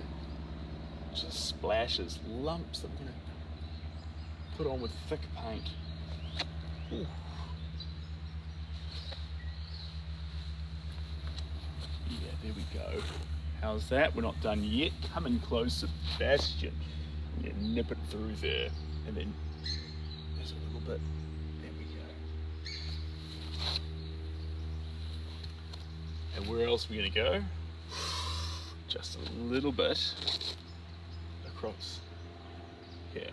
Just splashes, lumps that we're going to put on with thick paint. Ooh. Yeah, there we go. How's that? We're not done yet. Come in close, Sebastian. Yeah, nip it through there. And then there's a little bit. There we go. And where else are we going to go? Just a little bit across here.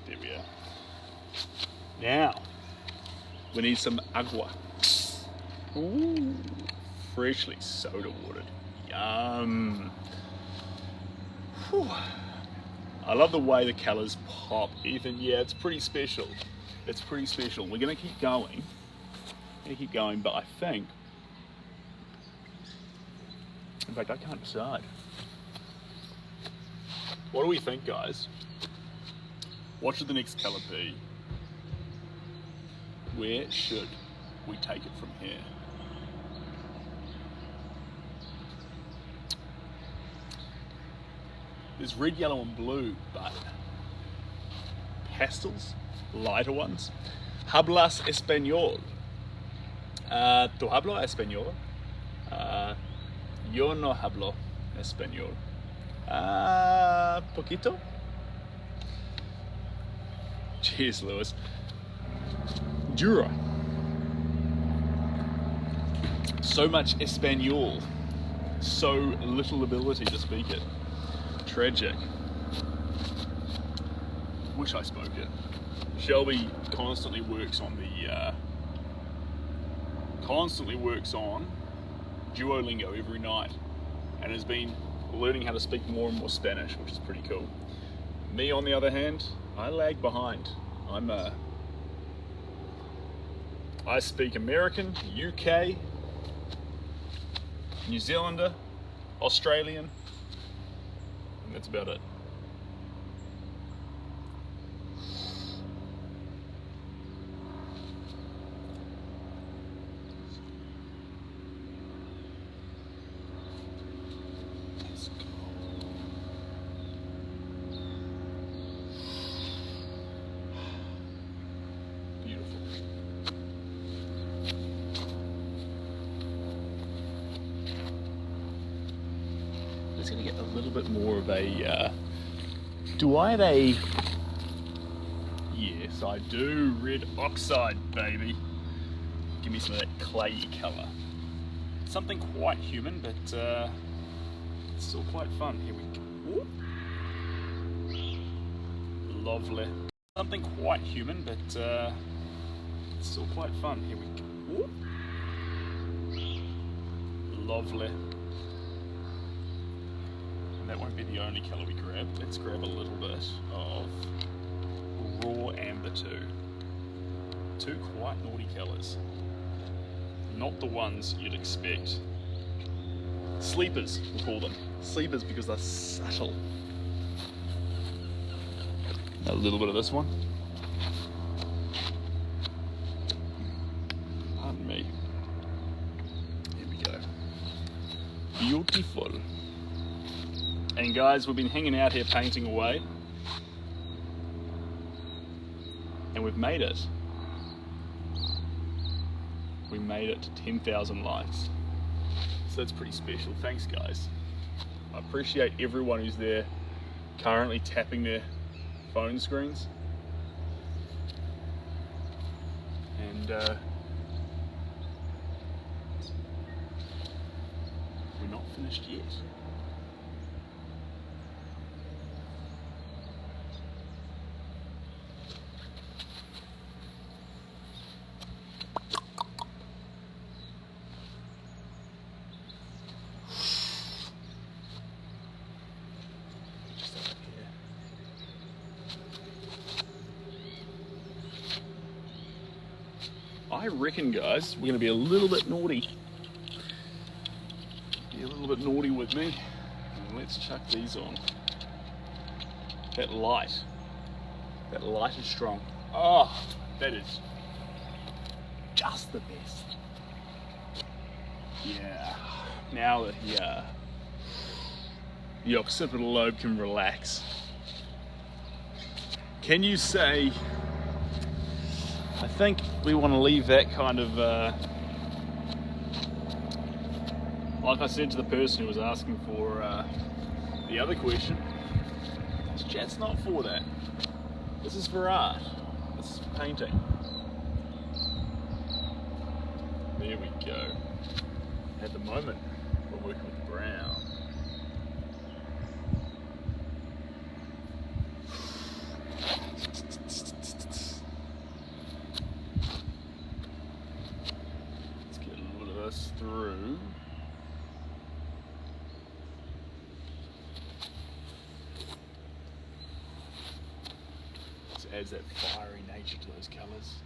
There we are. Now, we need some agua. Ooh, freshly soda watered. Yum. Whew. I love the way the colours pop. Even, yeah, it's pretty special. It's pretty special. We're going to keep going. But I think, in fact, I can't decide. What do we think, guys? What should the next colour be? Where should we take it from here? There's red, yellow and blue, but pastels, lighter ones. Hablas español. ¿Tú hablo español? Yo no hablo español. Poquito? Cheers, Lewis. Jura. So much español. So little ability to speak it. Tragic. Wish I spoke it. Shelby constantly works on Duolingo every night and has been learning how to speak more and more Spanish, which is pretty cool. Me, on the other hand, I lag behind. I speak American, UK, New Zealander, Australian, and that's about it. Just going to get a little bit more of a, do I have a, yes I do, red oxide baby, give me some of that clayey colour, something quite human but it's still quite fun. Here we go. Ooh. Lovely, something quite human but it's still quite fun. Here we go. Ooh. Lovely. That won't be the only colour we grab. Let's grab a little bit of raw amber too. Two quite naughty colours. Not the ones you'd expect. Sleepers, we'll call them. Sleepers because they're subtle. A little bit of this one. Pardon me. Here we go. Beautiful. And guys, we've been hanging out here painting away and we've made it. We made it to 10,000 likes. So that's pretty special. Thanks guys. I appreciate everyone who's there currently tapping their phone screens. And we're not finished yet. I reckon, guys, we're going to be a little bit naughty. Be a little bit naughty with me. And let's chuck these on. That light is strong. Oh, that is just the best. Yeah. Now that the occipital lobe can relax. Can you say, I think we want to leave that kind of, like I said to the person who was asking for the other question, this chat's not for that. This is for art. This is for painting. There we go. At the moment, we're working with brown. Let's get a little of this through. This adds that fiery nature to those colours.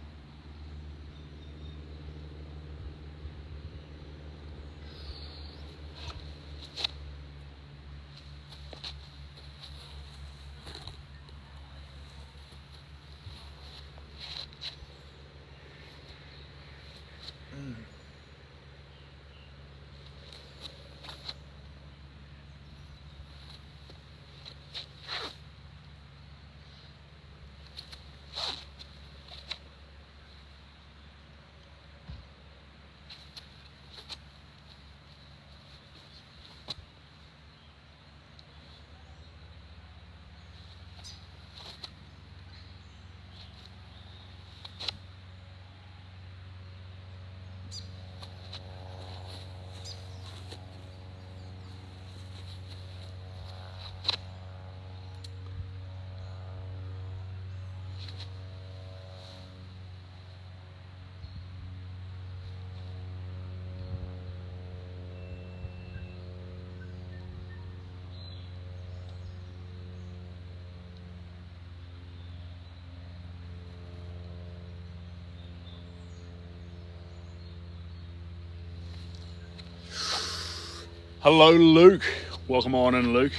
Hello, Luke. Welcome on in, Luke.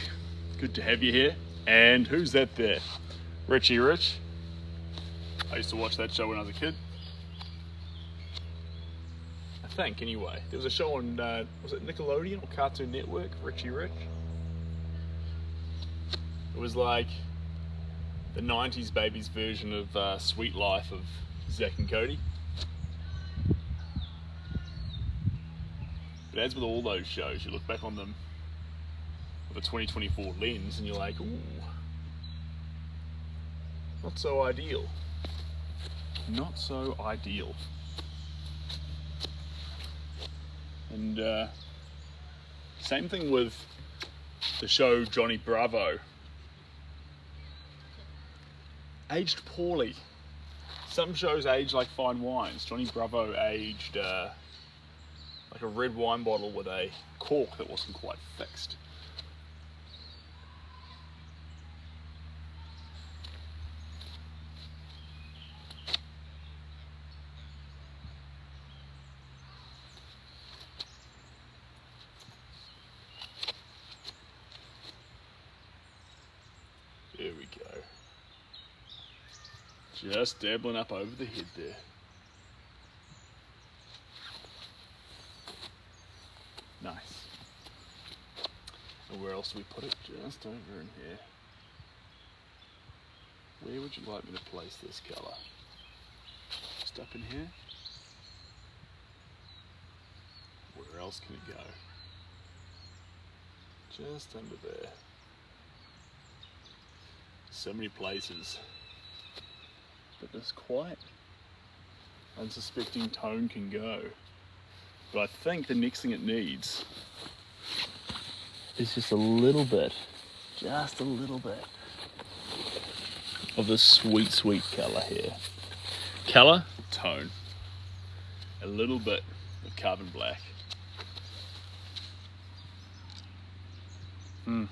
Good to have you here. And who's that there? Richie Rich. I used to watch that show when I was a kid. I think, anyway. There was a show on, was it Nickelodeon or Cartoon Network? Richie Rich. It was like the 90s babies version of Sweet Life of Zack and Cody. But as with all those shows, you look back on them with a 2024 lens and you're like, ooh, not so ideal. Not so ideal. And same thing with the show Johnny Bravo. Aged poorly. Some shows age like fine wines. Johnny Bravo aged like a red wine bottle with a cork that wasn't quite fixed. There we go. Just dabbling up over the head there. Nice. And where else do we put it? Just over in here. Where would you like me to place this colour? Just up in here? Where else can it go? Just under there. So many places that this quite unsuspecting tone can go. But I think the next thing it needs is just a little bit of this sweet, sweet colour here. Colour, tone, a little bit of carbon black. We're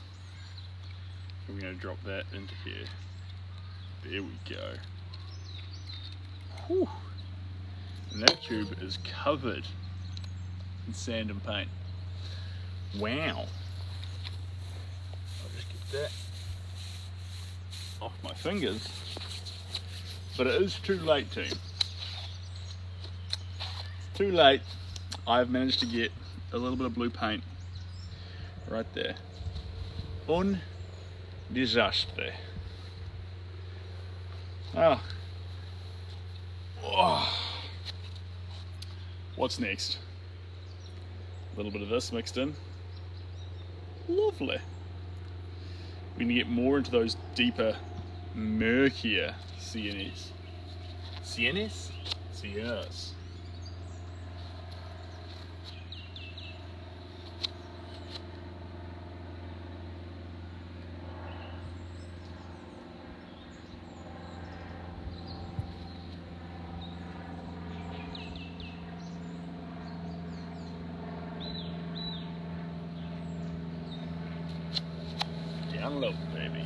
going to drop that into here. There we go. Whew. And that tube is covered in sand and paint. Wow. I'll just get that off my fingers. But it is too late, team. It's too late. I've managed to get a little bit of blue paint right there. Un desastre. Oh. Oh. What's next? A little bit of this mixed in. Lovely. We're going to get more into those deeper, murkier CNS. CNS? CNS. Down low, baby.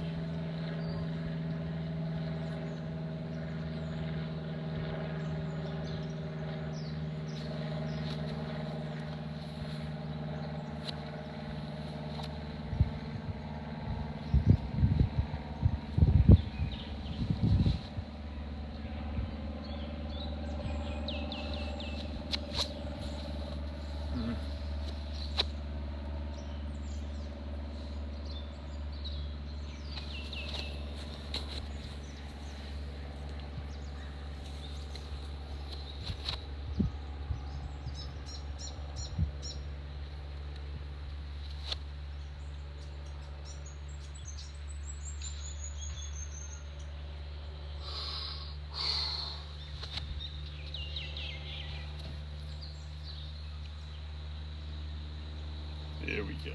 There we go.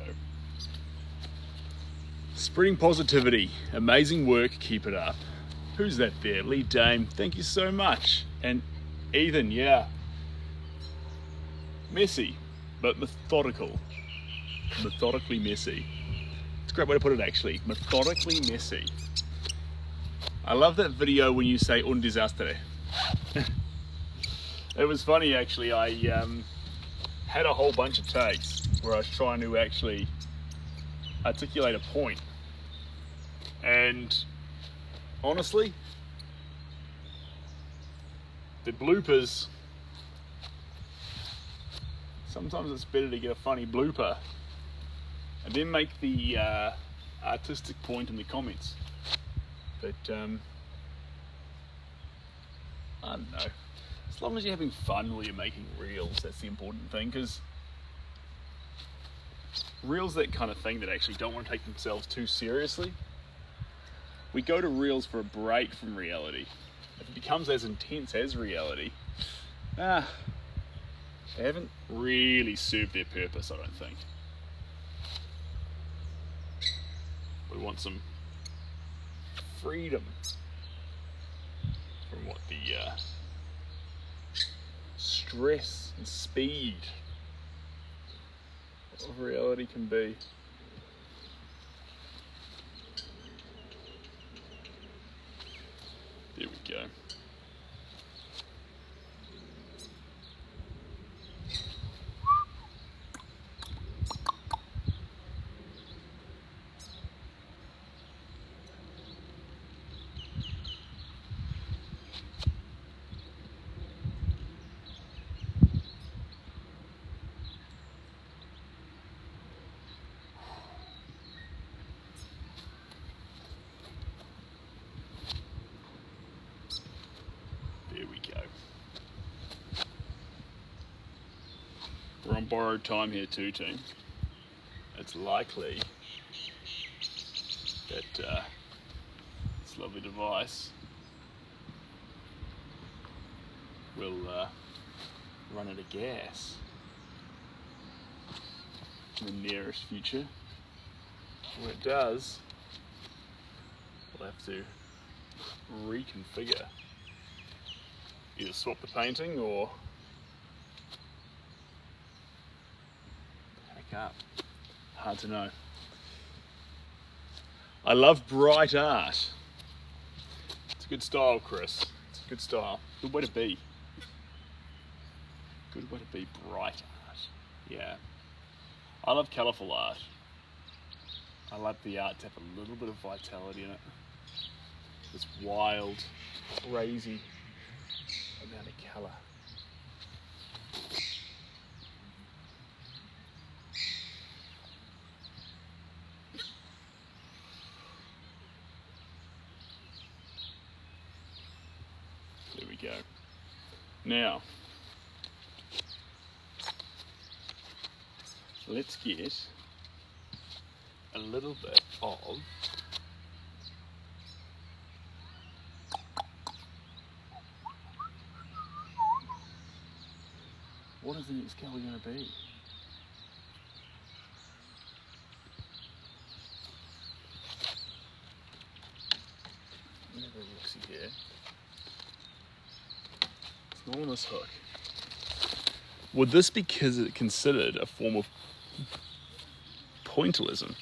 Spreading positivity. Amazing work. Keep it up. Who's that there? Lee Dame. Thank you so much. And Ethan, yeah. Messy, but methodical. Methodically messy. It's a great way to put it, actually. Methodically messy. I love that video when you say un desastre. It was funny, actually. I had a whole bunch of takes where I was trying to actually articulate a point. And honestly, the bloopers, sometimes it's better to get a funny blooper and then make the artistic point in the comments. But I don't know. As long as you're having fun while you're making reels, that's the important thing, because reels, that kind of thing that actually don't want to take themselves too seriously. We go to reels for a break from reality. If it becomes as intense as reality, they haven't really served their purpose, I don't think. We want some freedom from what the stress and speed of reality can be. There we go. There we go. We're on borrowed time here too, team. It's likely that this lovely device will run out of gas in the nearest future. When it does, we'll have to reconfigure. Either swap the painting or pack up. Hard to know. I love bright art. It's a good style, Chris. It's a good style. Good way to be. Good way to be, bright art. Yeah. I love colourful art. I like the art to have a little bit of vitality in it. This wild, crazy amount of colour. There we go. Now, let's get a little bit of what is the next colour going to be? Let me have a look-see here. It's not on this hook. Would this be considered a form of pointillism?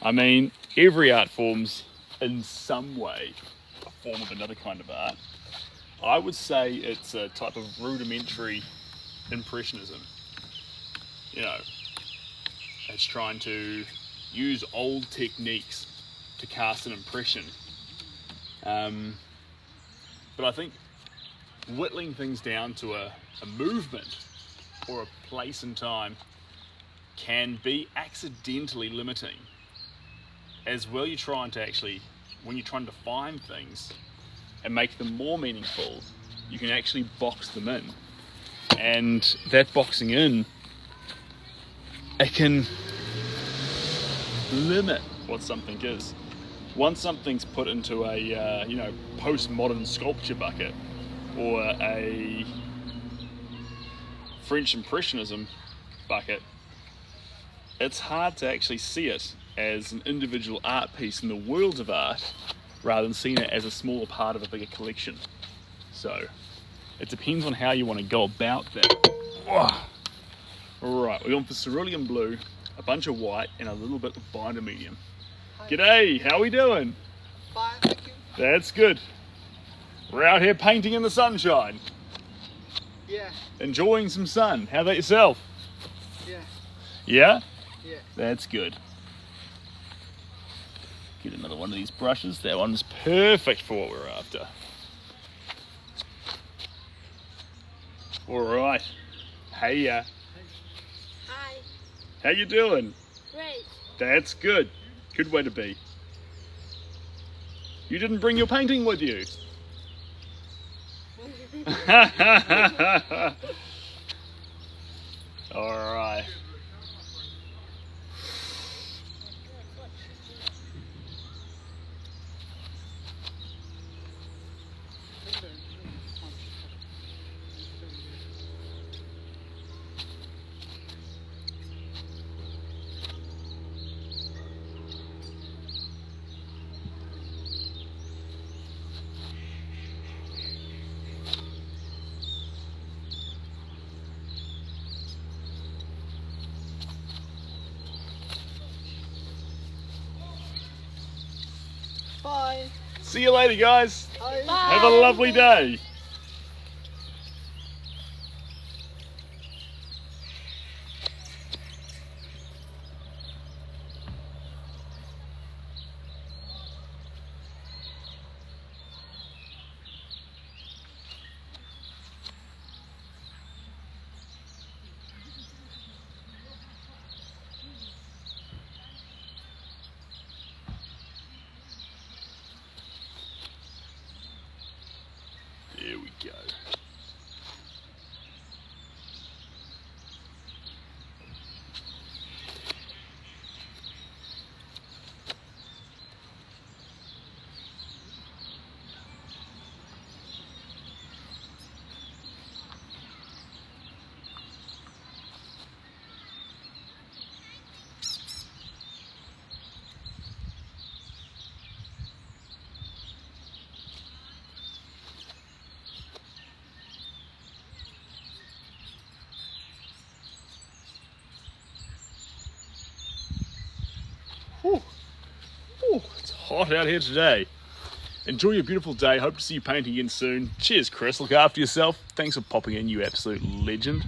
I mean, every art form's in some way a form of another kind of art. I would say it's a type of rudimentary impressionism. You know, it's trying to use old techniques to cast an impression. But I think whittling things down to a movement or a place in time can be accidentally limiting. As well, you're trying to actually, when you're trying to find things and make them more meaningful, you can actually box them in. And that boxing in, it can limit what something is. Once something's put into a postmodern sculpture bucket or a French Impressionism bucket, it's hard to actually see it as an individual art piece in the world of art rather than seeing it as a smaller part of a bigger collection. So it depends on how you want to go about that. Alright, we're going for cerulean blue, a bunch of white, and a little bit of binder medium. G'day, how we doing? Fine, thank you. That's good. We're out here painting in the sunshine. Yeah, Enjoying some sun. How about yourself? yeah, Yeah? yeah. That's good. Get another one of these brushes. That one's perfect for what we're after. Alright. Hey Hi, how you doing? great. That's good. Good way to be. You didn't bring your painting with you. Alright. Bye. See you later, guys. Bye. Have a lovely day. There we go. Whew. Whew, it's hot out here today. Enjoy your beautiful day. Hope to see you painting again soon. Cheers, Chris. Look after yourself. Thanks for popping in, you absolute legend.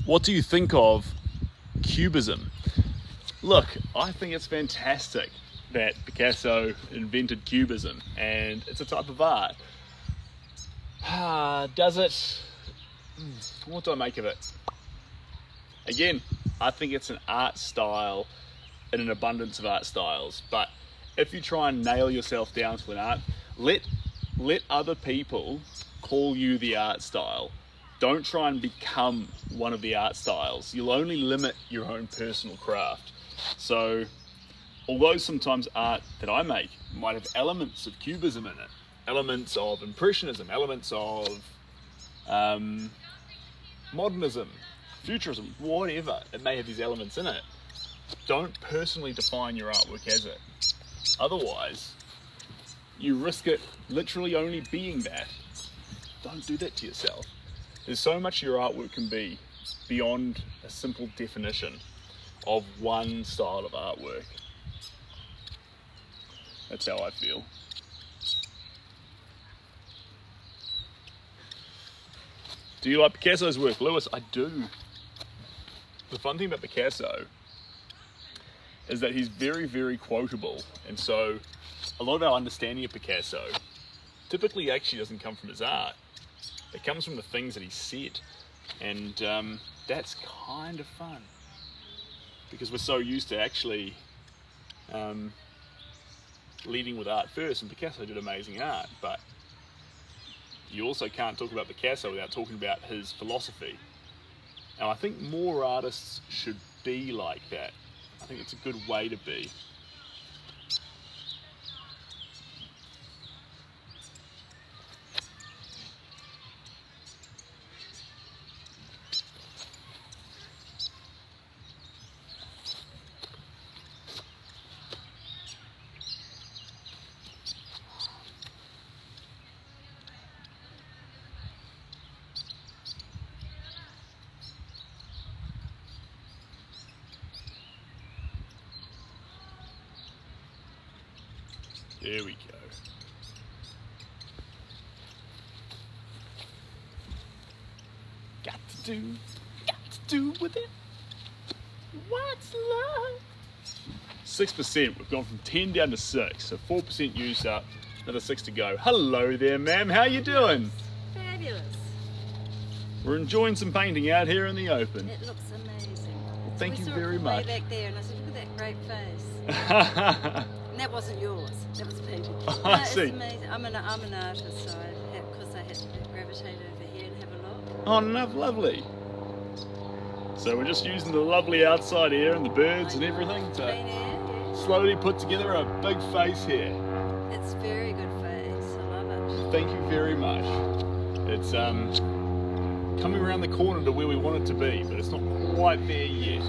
What do you think of Cubism? Look, I think it's fantastic that Picasso invented Cubism, and it's a type of art. Does it? What do I make of it? Again, I think it's an art style in an abundance of art styles, but if you try and nail yourself down to an art, let other people call you the art style. Don't try and become one of the art styles. You'll only limit your own personal craft. So, although sometimes art that I make might have elements of Cubism in it, elements of Impressionism, elements of modernism, futurism, whatever, it may have these elements in it. Don't personally define your artwork as it. Otherwise, you risk it literally only being that. Don't do that to yourself. There's so much your artwork can be beyond a simple definition of one style of artwork. That's how I feel. Do you like Picasso's work, Lewis? I do. The fun thing about Picasso is that he's very, very quotable, and so a lot of our understanding of Picasso typically actually doesn't come from his art. It comes from the things that he said, and that's kind of fun because we're so used to actually leading with art first, and Picasso did amazing art, but you also can't talk about Picasso without talking about his philosophy. And I think more artists should be like that. I think it's a good way to be. There we go. Got to do with it. What's love? 6%. We've gone from 10 down to 6, so 4% used up. Another 6 to go. Hello there, ma'am. How you doing? Fabulous. We're enjoying some painting out here in the open. It looks amazing. Well, thank We you saw it very from much. way back there, and I said, look at that great face. And that wasn't yours. That was a painting. I It's see. amazing. I'm an artist, so of course I had to gravitate over here and have a look. Oh, no, lovely. So we're just using the lovely outside air and the birds and I know, everything clean to air, yeah. slowly put together a big face here. It's a very good face. I love it. Thank you very much. It's coming around the corner to where we want it to be, but it's not quite there yet.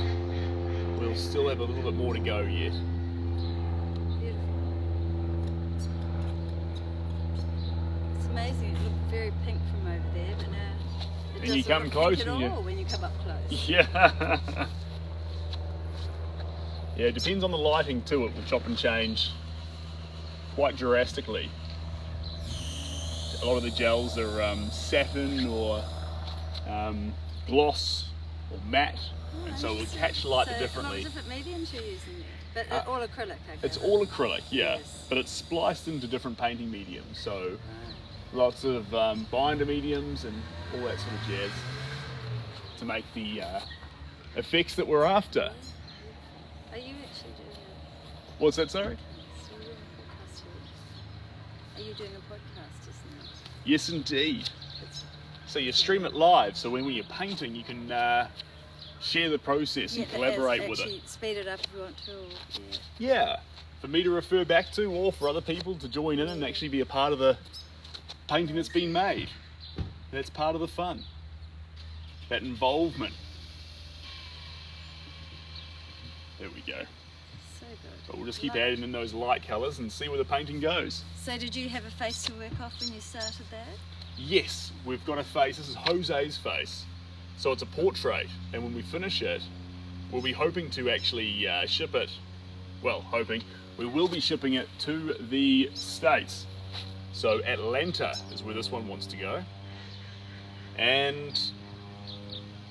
We'll still have a little bit more to go yet. Beautiful. It's amazing. It looked very pink from over there, but now it And you doesn't come look close pink at and you- all when you come up close. Yeah. Yeah, it depends on the lighting too. It will chop and change quite drastically. A lot of the gels are satin or gloss or matte, and so it will catch light So differently. A lot of different mediums you're using there, but all acrylic. Okay. It's all acrylic, yeah, Yes. but it's spliced into different painting mediums. So lots of binder mediums and all that sort of jazz to make the effects that we're after. Are you actually doing a, What's that, sorry? so you're doing a podcast here? Are you doing a podcast just now? Yes, indeed. It's, So you stream it live, so when you're painting, you can share the process and collaborate with it. Actually, speed it up if you want to. Or, yeah. Yeah, for me to refer back to, or for other people to join in and actually be a part of the painting that's been made. That's part of the fun. That involvement. There we go. So good. But we'll just keep Love it. adding in those light colours and see where the painting goes. So did you have a face to work off when you started that? Yes, we've got a face. This is Jose's face. So it's a portrait, and when we finish it, we'll be hoping to actually ship it well, hoping, we will be shipping it to the States. So Atlanta is where this one wants to go. And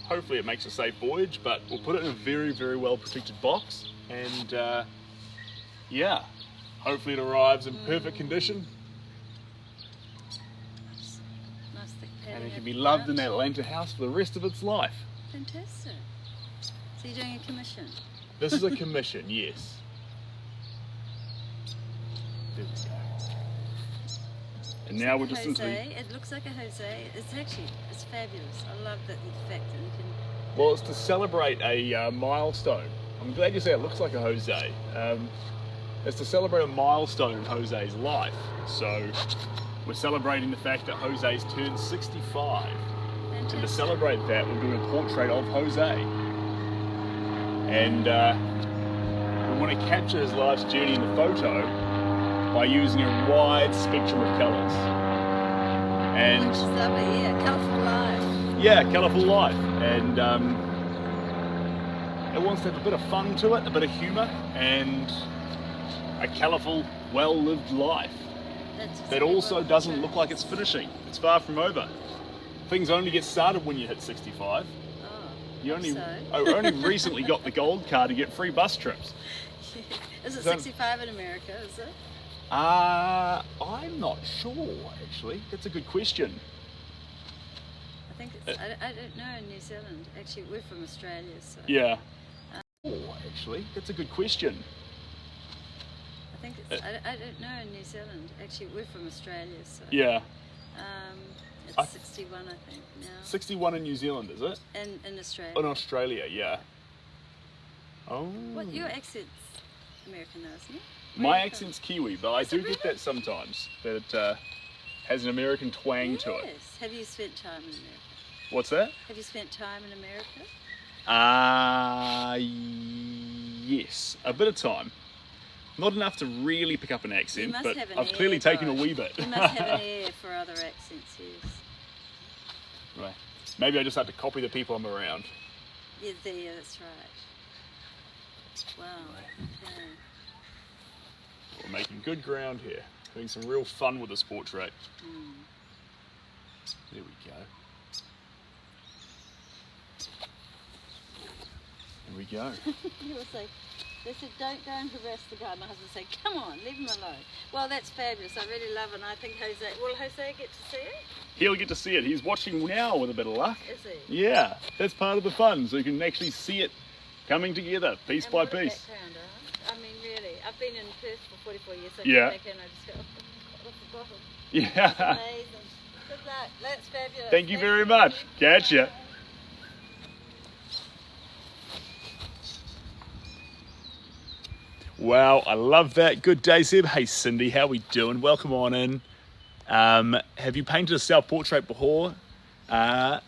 hopefully it makes a safe voyage, but we'll put it in a very, very well protected box. And yeah, hopefully it arrives in perfect condition. Nice thick And padding it can at be the loved in front. that Atlanta house for the rest of its life. Fantastic. So you're doing a commission? This is a commission, yes. There we go. And now we're just into the, Jose. It looks like a Jose. It's fabulous. I love that the fact that you can. well, it's to celebrate a milestone. I'm glad you say it looks like a Jose. It's to celebrate a milestone in Jose's life. So we're celebrating the fact that Jose's turned 65. And to Fantastic. celebrate that, we're doing a portrait of Jose. And we want to capture his life's journey in the photo by using a wide spectrum of colours. And Which is lovely, yeah. Colourful life. yeah, colourful life. And it wants to have a bit of fun to it, a bit of humour, and a colourful, well-lived life That's that exactly also what doesn't it look like it's finishing. It's far from over. Things only get started when you hit 65. Oh, You only, so. I only recently got the gold card to get free bus trips. Is it So- 65 in America, is it? I'm not sure, actually. That's a good question. I think it's, I don't know in New Zealand. Actually, we're from Australia, so. Yeah. Oh, actually, that's a good question. I think it's, I don't know in New Zealand. Actually, we're from Australia, so. Yeah. It's I- 61, I think, now. 61 in New Zealand, is it? In Australia. In Australia, yeah. Oh. What, your accent's American, though, isn't it? Where My are you from? accent's Kiwi, but I Is do it get really? that sometimes. That it has an American twang to it. Yes. Have you spent time in America? What's that? Have you spent time in America? Yes, a bit of time. Not enough to really pick up an accent, must but have an I've ear, clearly taken a though. wee bit. You must have an ear for other accents, yes. Right. Maybe I just have to copy the people I'm around. Yeah, there, that's right. Wow. Okay. We're making good ground here. Having some real fun with this portrait. Mm. There we go. There we go. You will say, they said, don't go and harass the guy. My husband said, come on, leave him alone. Well, that's fabulous. I really love it. And I think Jose, will Jose get to see it? He'll get to see it. He's watching now with a bit of luck. Is he? Yeah, that's part of the fun. So you can actually see it coming together, piece And by what a piece. background, huh? I mean, really. I've been in Perth for 44 years, so Yeah. I come back here and I just go, oh, I've forgotten. Yeah. Amazing. Good luck. That's fabulous. Thank you very much. Gotcha. Wow, I love that. Good day, Seb. Hey, Cindy, how we doing? Welcome on in. Have you painted a self-portrait before?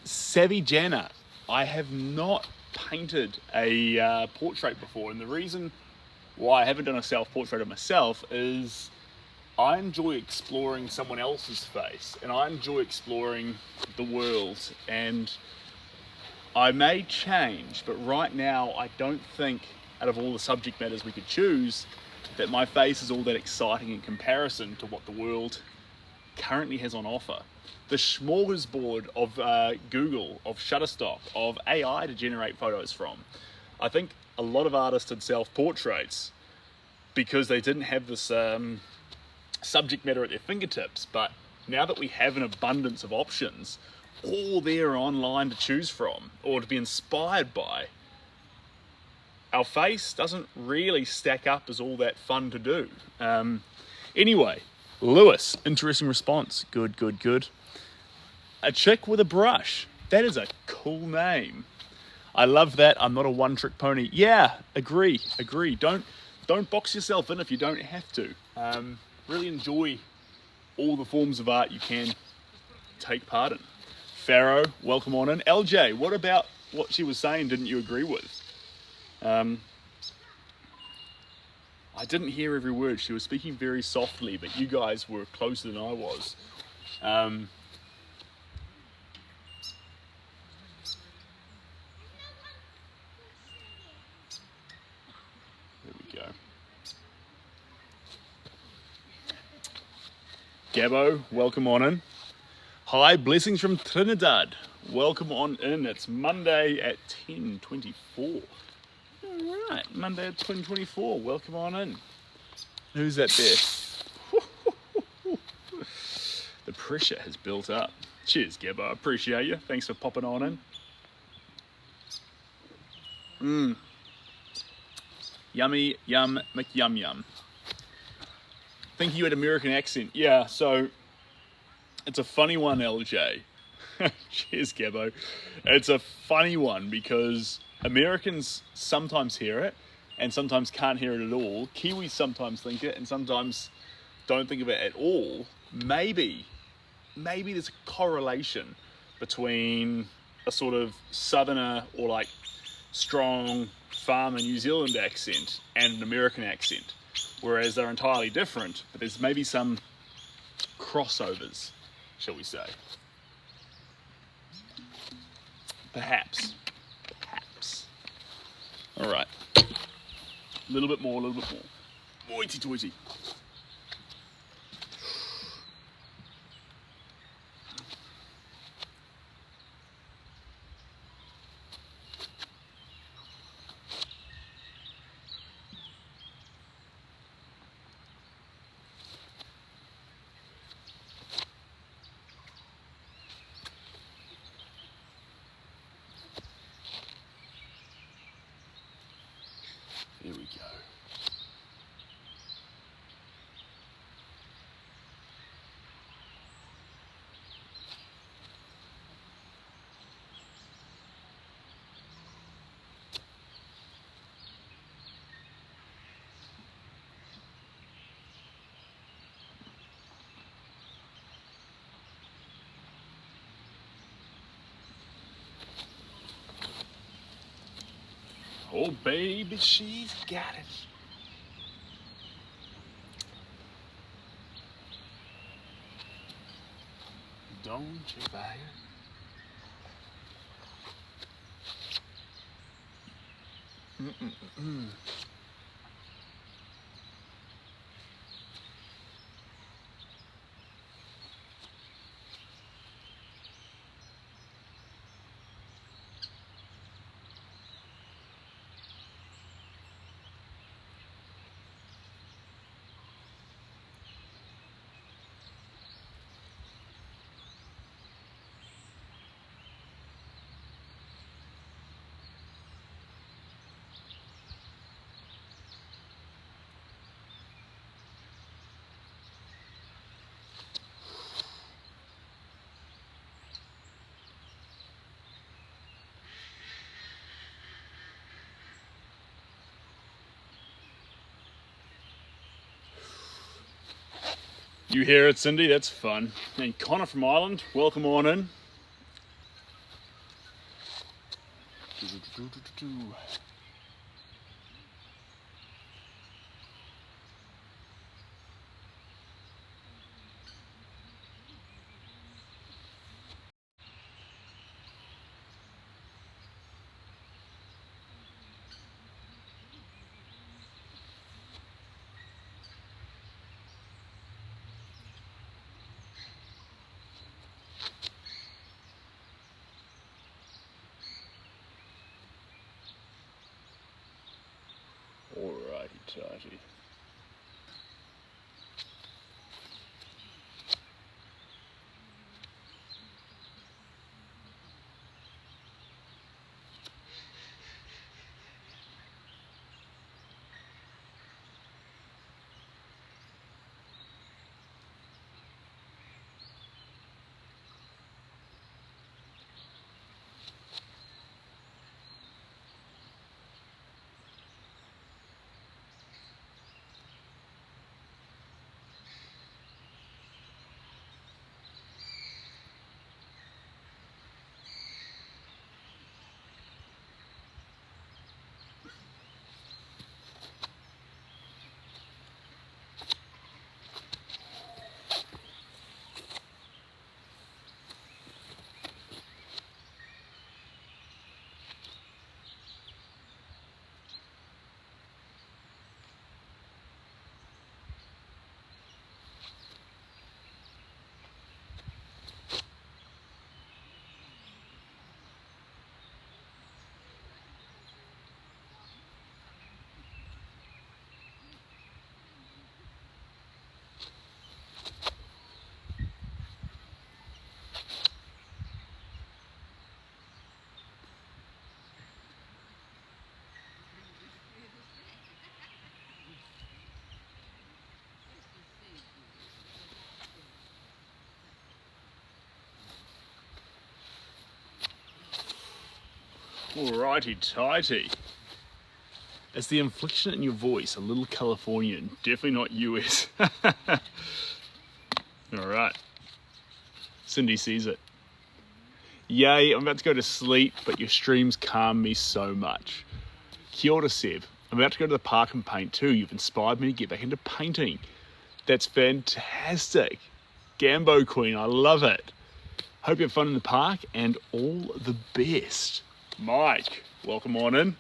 Savvy Jana, I have not painted a portrait before, and the reason why I haven't done a self-portrait of myself is I enjoy exploring someone else's face, and I enjoy exploring the world, and I may change, but right now I don't think, out of all the subject matters we could choose, that my face is all that exciting in comparison to what the world currently has on offer. The smorgasbord of Google, of Shutterstock, of AI to generate photos from. I think a lot of artists did self-portraits because they didn't have this subject matter at their fingertips, but now that we have an abundance of options, all there online to choose from or to be inspired by, our face doesn't really stack up as all that fun to do. Anyway, Lewis, interesting response. Good, good, good. A chick with a brush. That is a cool name. I love that. I'm not a one-trick pony. Yeah, agree. Don't box yourself in if you don't have to. Really enjoy all the forms of art you can take part in. Pharaoh, welcome on in. LJ, what about what she was saying didn't you agree with? I didn't hear every word. She was speaking very softly, but you guys were closer than I was. There we go. Gabbo, welcome on in. Hi, blessings from Trinidad. Welcome on in. It's Monday at 10:24. All right, Monday at 10:24. Welcome on in. Who's that there? The pressure has built up. Cheers, Gabbo. I appreciate you. Thanks for popping on in. Yummy, yum, McYum yum. Think you had American accent. Yeah, so it's a funny one, LJ. Cheers, Gabbo. It's a funny one because Americans sometimes hear it and sometimes can't hear it at all. Kiwis sometimes think it and sometimes don't think of it at all. Maybe there's a correlation between a sort of southerner or like strong farmer New Zealand accent and an American accent, whereas they're entirely different, but there's maybe some crossovers, shall we say. Perhaps. All right. A little bit more. Hoity-toity. Here we go. Oh, baby, she's got it. Don't you buy it? You hear it, Cindy? That's fun. And Connor from Ireland, welcome on in. Alrighty, tighty. Alrighty tighty. Is the inflection in your voice a little Californian? Definitely not US. Alright. Cindy sees it. Yay, I'm about to go to sleep, but your streams calm me so much. Kia ora, Seb. I'm about to go to the park and paint too. You've inspired me to get back into painting. That's fantastic. Gambo Queen, I love it. Hope you have fun in the park and all the best. Mike, welcome on in.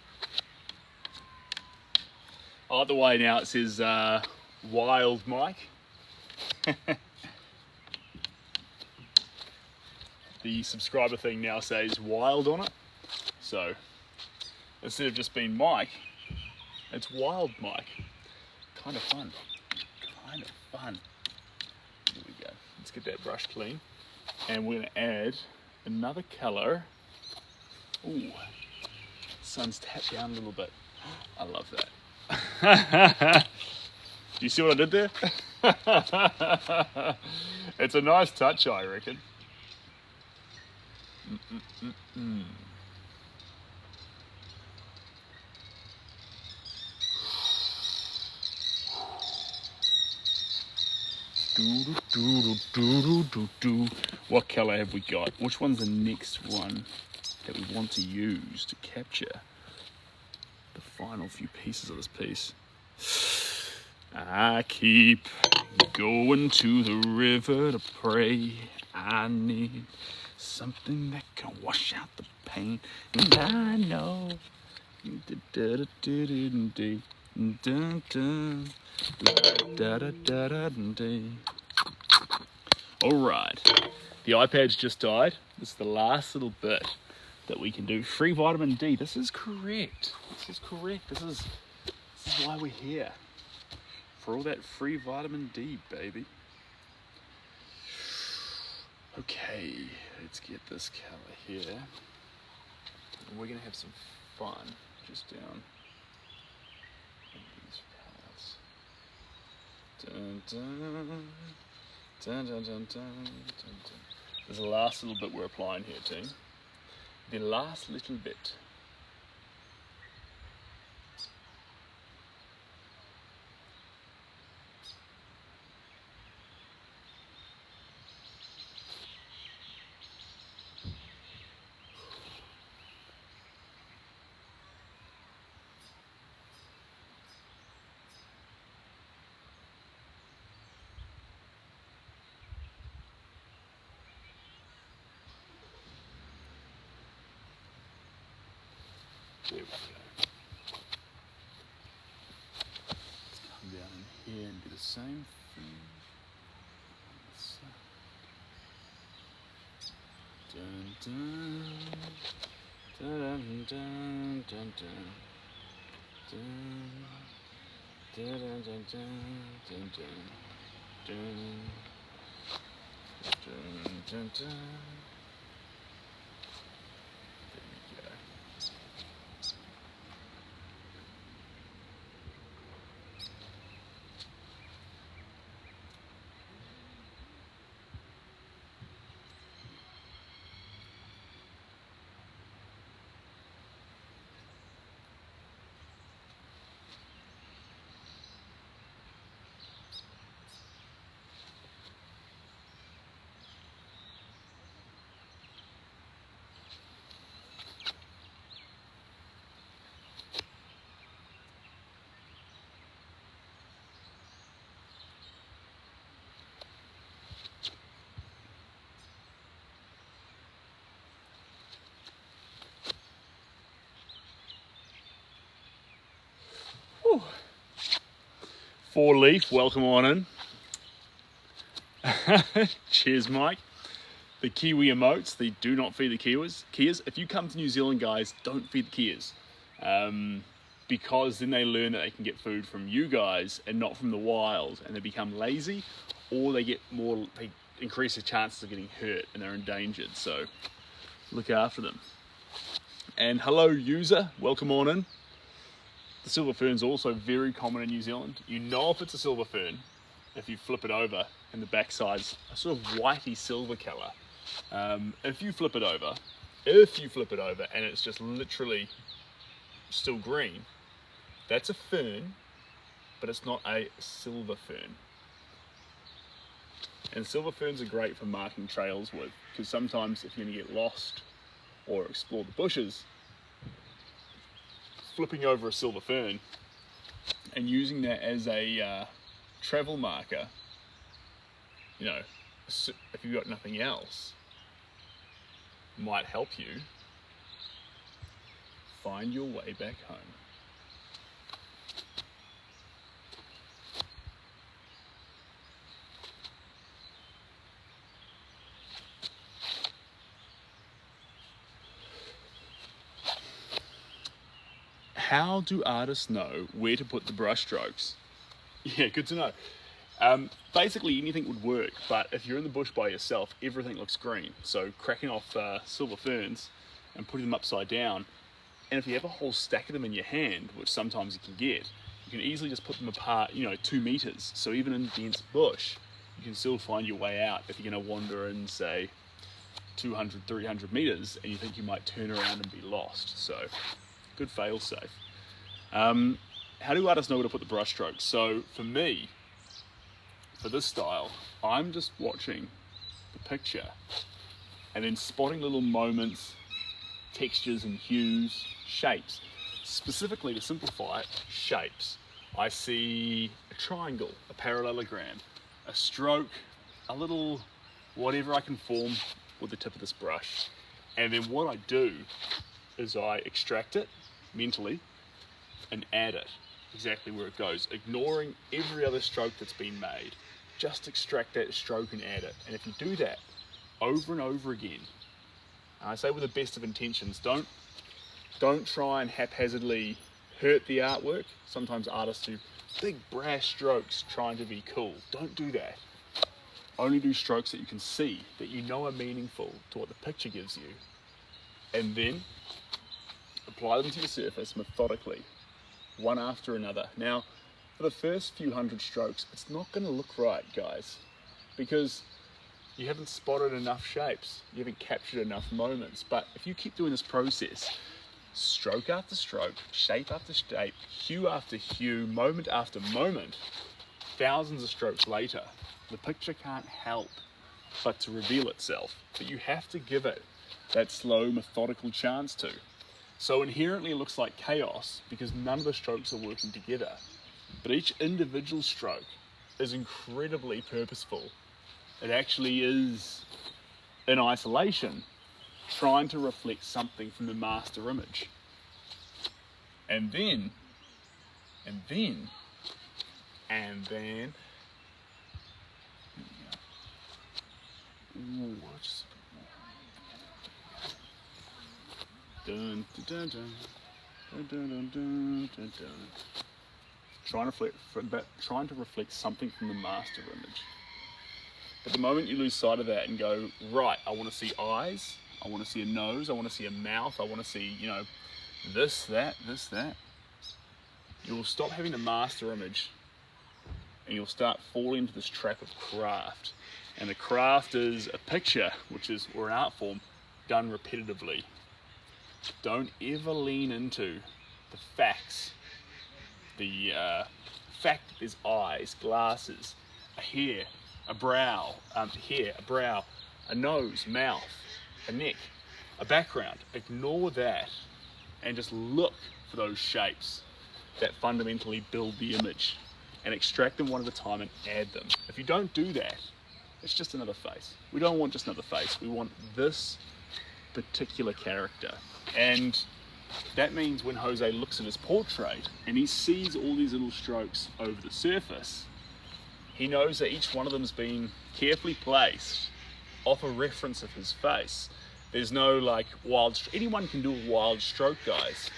Oh, the way now it says Wild Mike. The subscriber thing now says Wild on it. So instead of just being Mike, it's Wild Mike. Kind of fun. Kind of fun. Here we go. Let's get that brush clean. And we're going to add another colour. Ooh, sun's tapped down a little bit. I love that. Do you see what I did there? It's a nice touch, I reckon. What colour have we got? Which one's the next one that we want to use to capture the final few pieces of this piece? I keep going to the river to pray. I need something that can wash out the pain, and I know. Alright, the iPad's just died. This is the last little bit that we can do. Free vitamin D. This is correct. This is correct. This is why we're here. For all that free vitamin D, baby. Okay, let's get this colour here. And we're going to have some fun just down in these palettes. Dun, dun, dun, dun, dun, dun, dun, dun. There's the last little bit we're applying here, team. The last little bit. There we go. Let's come down in here and do the same thing. Dun, dun, dun, dun, dun, dun, dun, dun, dun, dun, dun, dun, dun, dun, dun. Whew. Four Leaf, welcome on in. Cheers, Mike. The Kiwi emotes, they do not feed the Kiwis. Kias, if you come to New Zealand, guys, don't feed the Kias. Because then they learn that they can get food from you guys and not from the wild, and they become lazy, or they increase their chances of getting hurt and they're endangered. So look after them. And hello, user, welcome on in. The silver fern's also very common in New Zealand. You know if it's a silver fern if you flip it over and the backside's a sort of whitey silver colour. If you flip it over If you flip it over and it's just literally still green, that's a fern, but it's not a silver fern. And silver ferns are great for marking trails with, because sometimes if you're going to get lost or explore the bushes, flipping over a silver fern and using that as a travel marker, you know, if you've got nothing else, might help you find your way back home. How do artists know where to put the brush strokes? Yeah, good to know. Basically anything would work, but if you're in the bush by yourself, everything looks green. So cracking off silver ferns and putting them upside down, and if you have a whole stack of them in your hand, which sometimes you can get, you can easily just put them apart, 2 meters. So even in dense bush, you can still find your way out if you're going to wander in, say, 200, 300 meters, and you think you might turn around and be lost. So good fail safe. How do artists know where to put the brush strokes? So for me, for this style, I'm just watching the picture and then spotting little moments, textures and hues, shapes. Specifically, to simplify it, shapes. I see a triangle, a parallelogram, a stroke, a little whatever I can form with the tip of this brush. And then what I do is I extract it mentally and add it exactly where it goes, ignoring every other stroke that's been made. Just extract that stroke and add it. And if you do that over and over again, I say with the best of intentions, don't try and haphazardly hurt the artwork. Sometimes artists do big brash strokes trying to be cool. Don't do that. Only do strokes that you can see, that you know are meaningful to what the picture gives you. And then apply them to the surface methodically, one after another. Now, for the first few hundred strokes, it's not going to look right, guys, because you haven't spotted enough shapes, you haven't captured enough moments. But if you keep doing this process, stroke after stroke, shape after shape, hue after hue, moment after moment, thousands of strokes later, the picture can't help but to reveal itself. But you have to give it that slow, methodical chance to. So inherently it looks like chaos because none of the strokes are working together. But each individual stroke is incredibly purposeful. It actually is, in isolation, trying to reflect something from the master image. And then, ooh, just dun, dun, dun, dun, dun, dun, dun, dun, dun. Trying to reflect something from the master image. But the moment you lose sight of that and go, right, I want to see eyes, I want to see a nose, I want to see a mouth, I want to see, this, that, you'll stop having the master image and you'll start falling into this trap of craft. And the craft is a picture, or an art form, done repetitively. Don't ever lean into the facts. The fact that there's eyes, glasses, a hair, a brow, a nose, mouth, a neck, a background. Ignore that and just look for those shapes that fundamentally build the image and extract them one at a time and add them. If you don't do that, it's just another face. We don't want just another face. We want this particular character. And that means when Jose looks at his portrait and he sees all these little strokes over the surface, he knows that each one of them has been carefully placed off a reference of his face. There's no anyone can do a wild stroke, guys,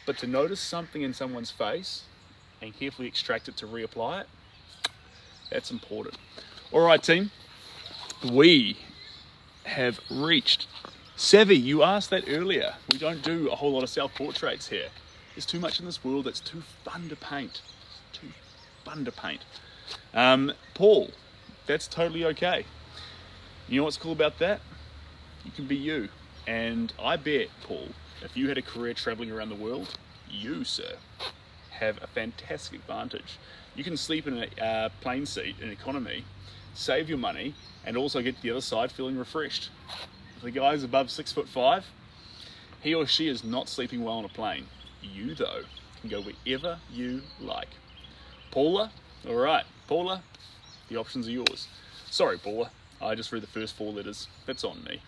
but to notice something in someone's face and carefully extract it to reapply it, that's important. All right, team, we have reached Savvy. You asked that earlier. We don't do a whole lot of self-portraits here. There's too much in this world that's too fun to paint. Paul, that's totally okay. You know what's cool about that? You can be you. And I bet, Paul, if you had a career traveling around the world, you, sir, have a fantastic advantage. You can sleep in a plane seat in economy, save your money, and also get to the other side feeling refreshed. If the guy's above 6'5", he or she is not sleeping well on a plane. You, though, can go wherever you like. Paula? All right, Paula, the options are yours. Sorry, Paula, I just read the first 4 letters. That's on me.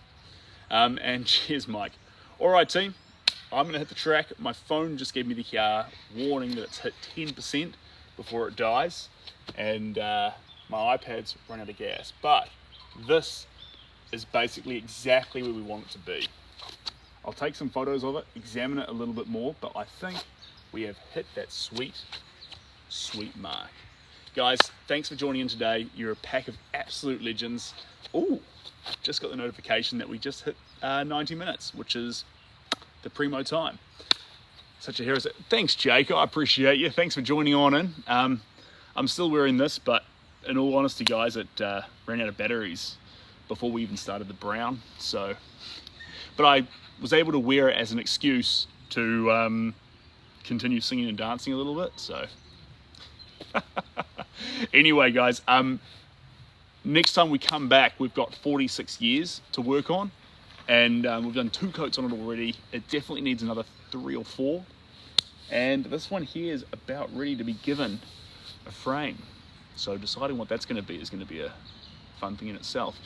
And cheers, Mike. All right, team, I'm going to hit the track. My phone just gave me the warning that it's hit 10% before it dies, and my iPad's run out of gas. But this is basically exactly where we want it to be. I'll take some photos of it, examine it a little bit more, but I think we have hit that sweet, sweet mark. Guys, thanks for joining in today. You're a pack of absolute legends. Ooh, just got the notification that we just hit 90 minutes, which is the primo time. Such a hero. Thanks, Jake. I appreciate you. Thanks for joining on in. I'm still wearing this, but in all honesty, guys, it ran out of batteries before we even started the brown. So, but I was able to wear it as an excuse to continue singing and dancing a little bit. So, anyway, guys, next time we come back, we've got 46 years to work on, and we've done 2 coats on it already. It definitely needs another 3 or 4, and this one here is about ready to be given a frame. So deciding what that's going to be is going to be a fun thing in itself.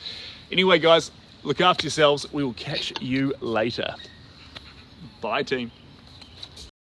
Anyway, guys, look after yourselves. We will catch you later. Bye, team.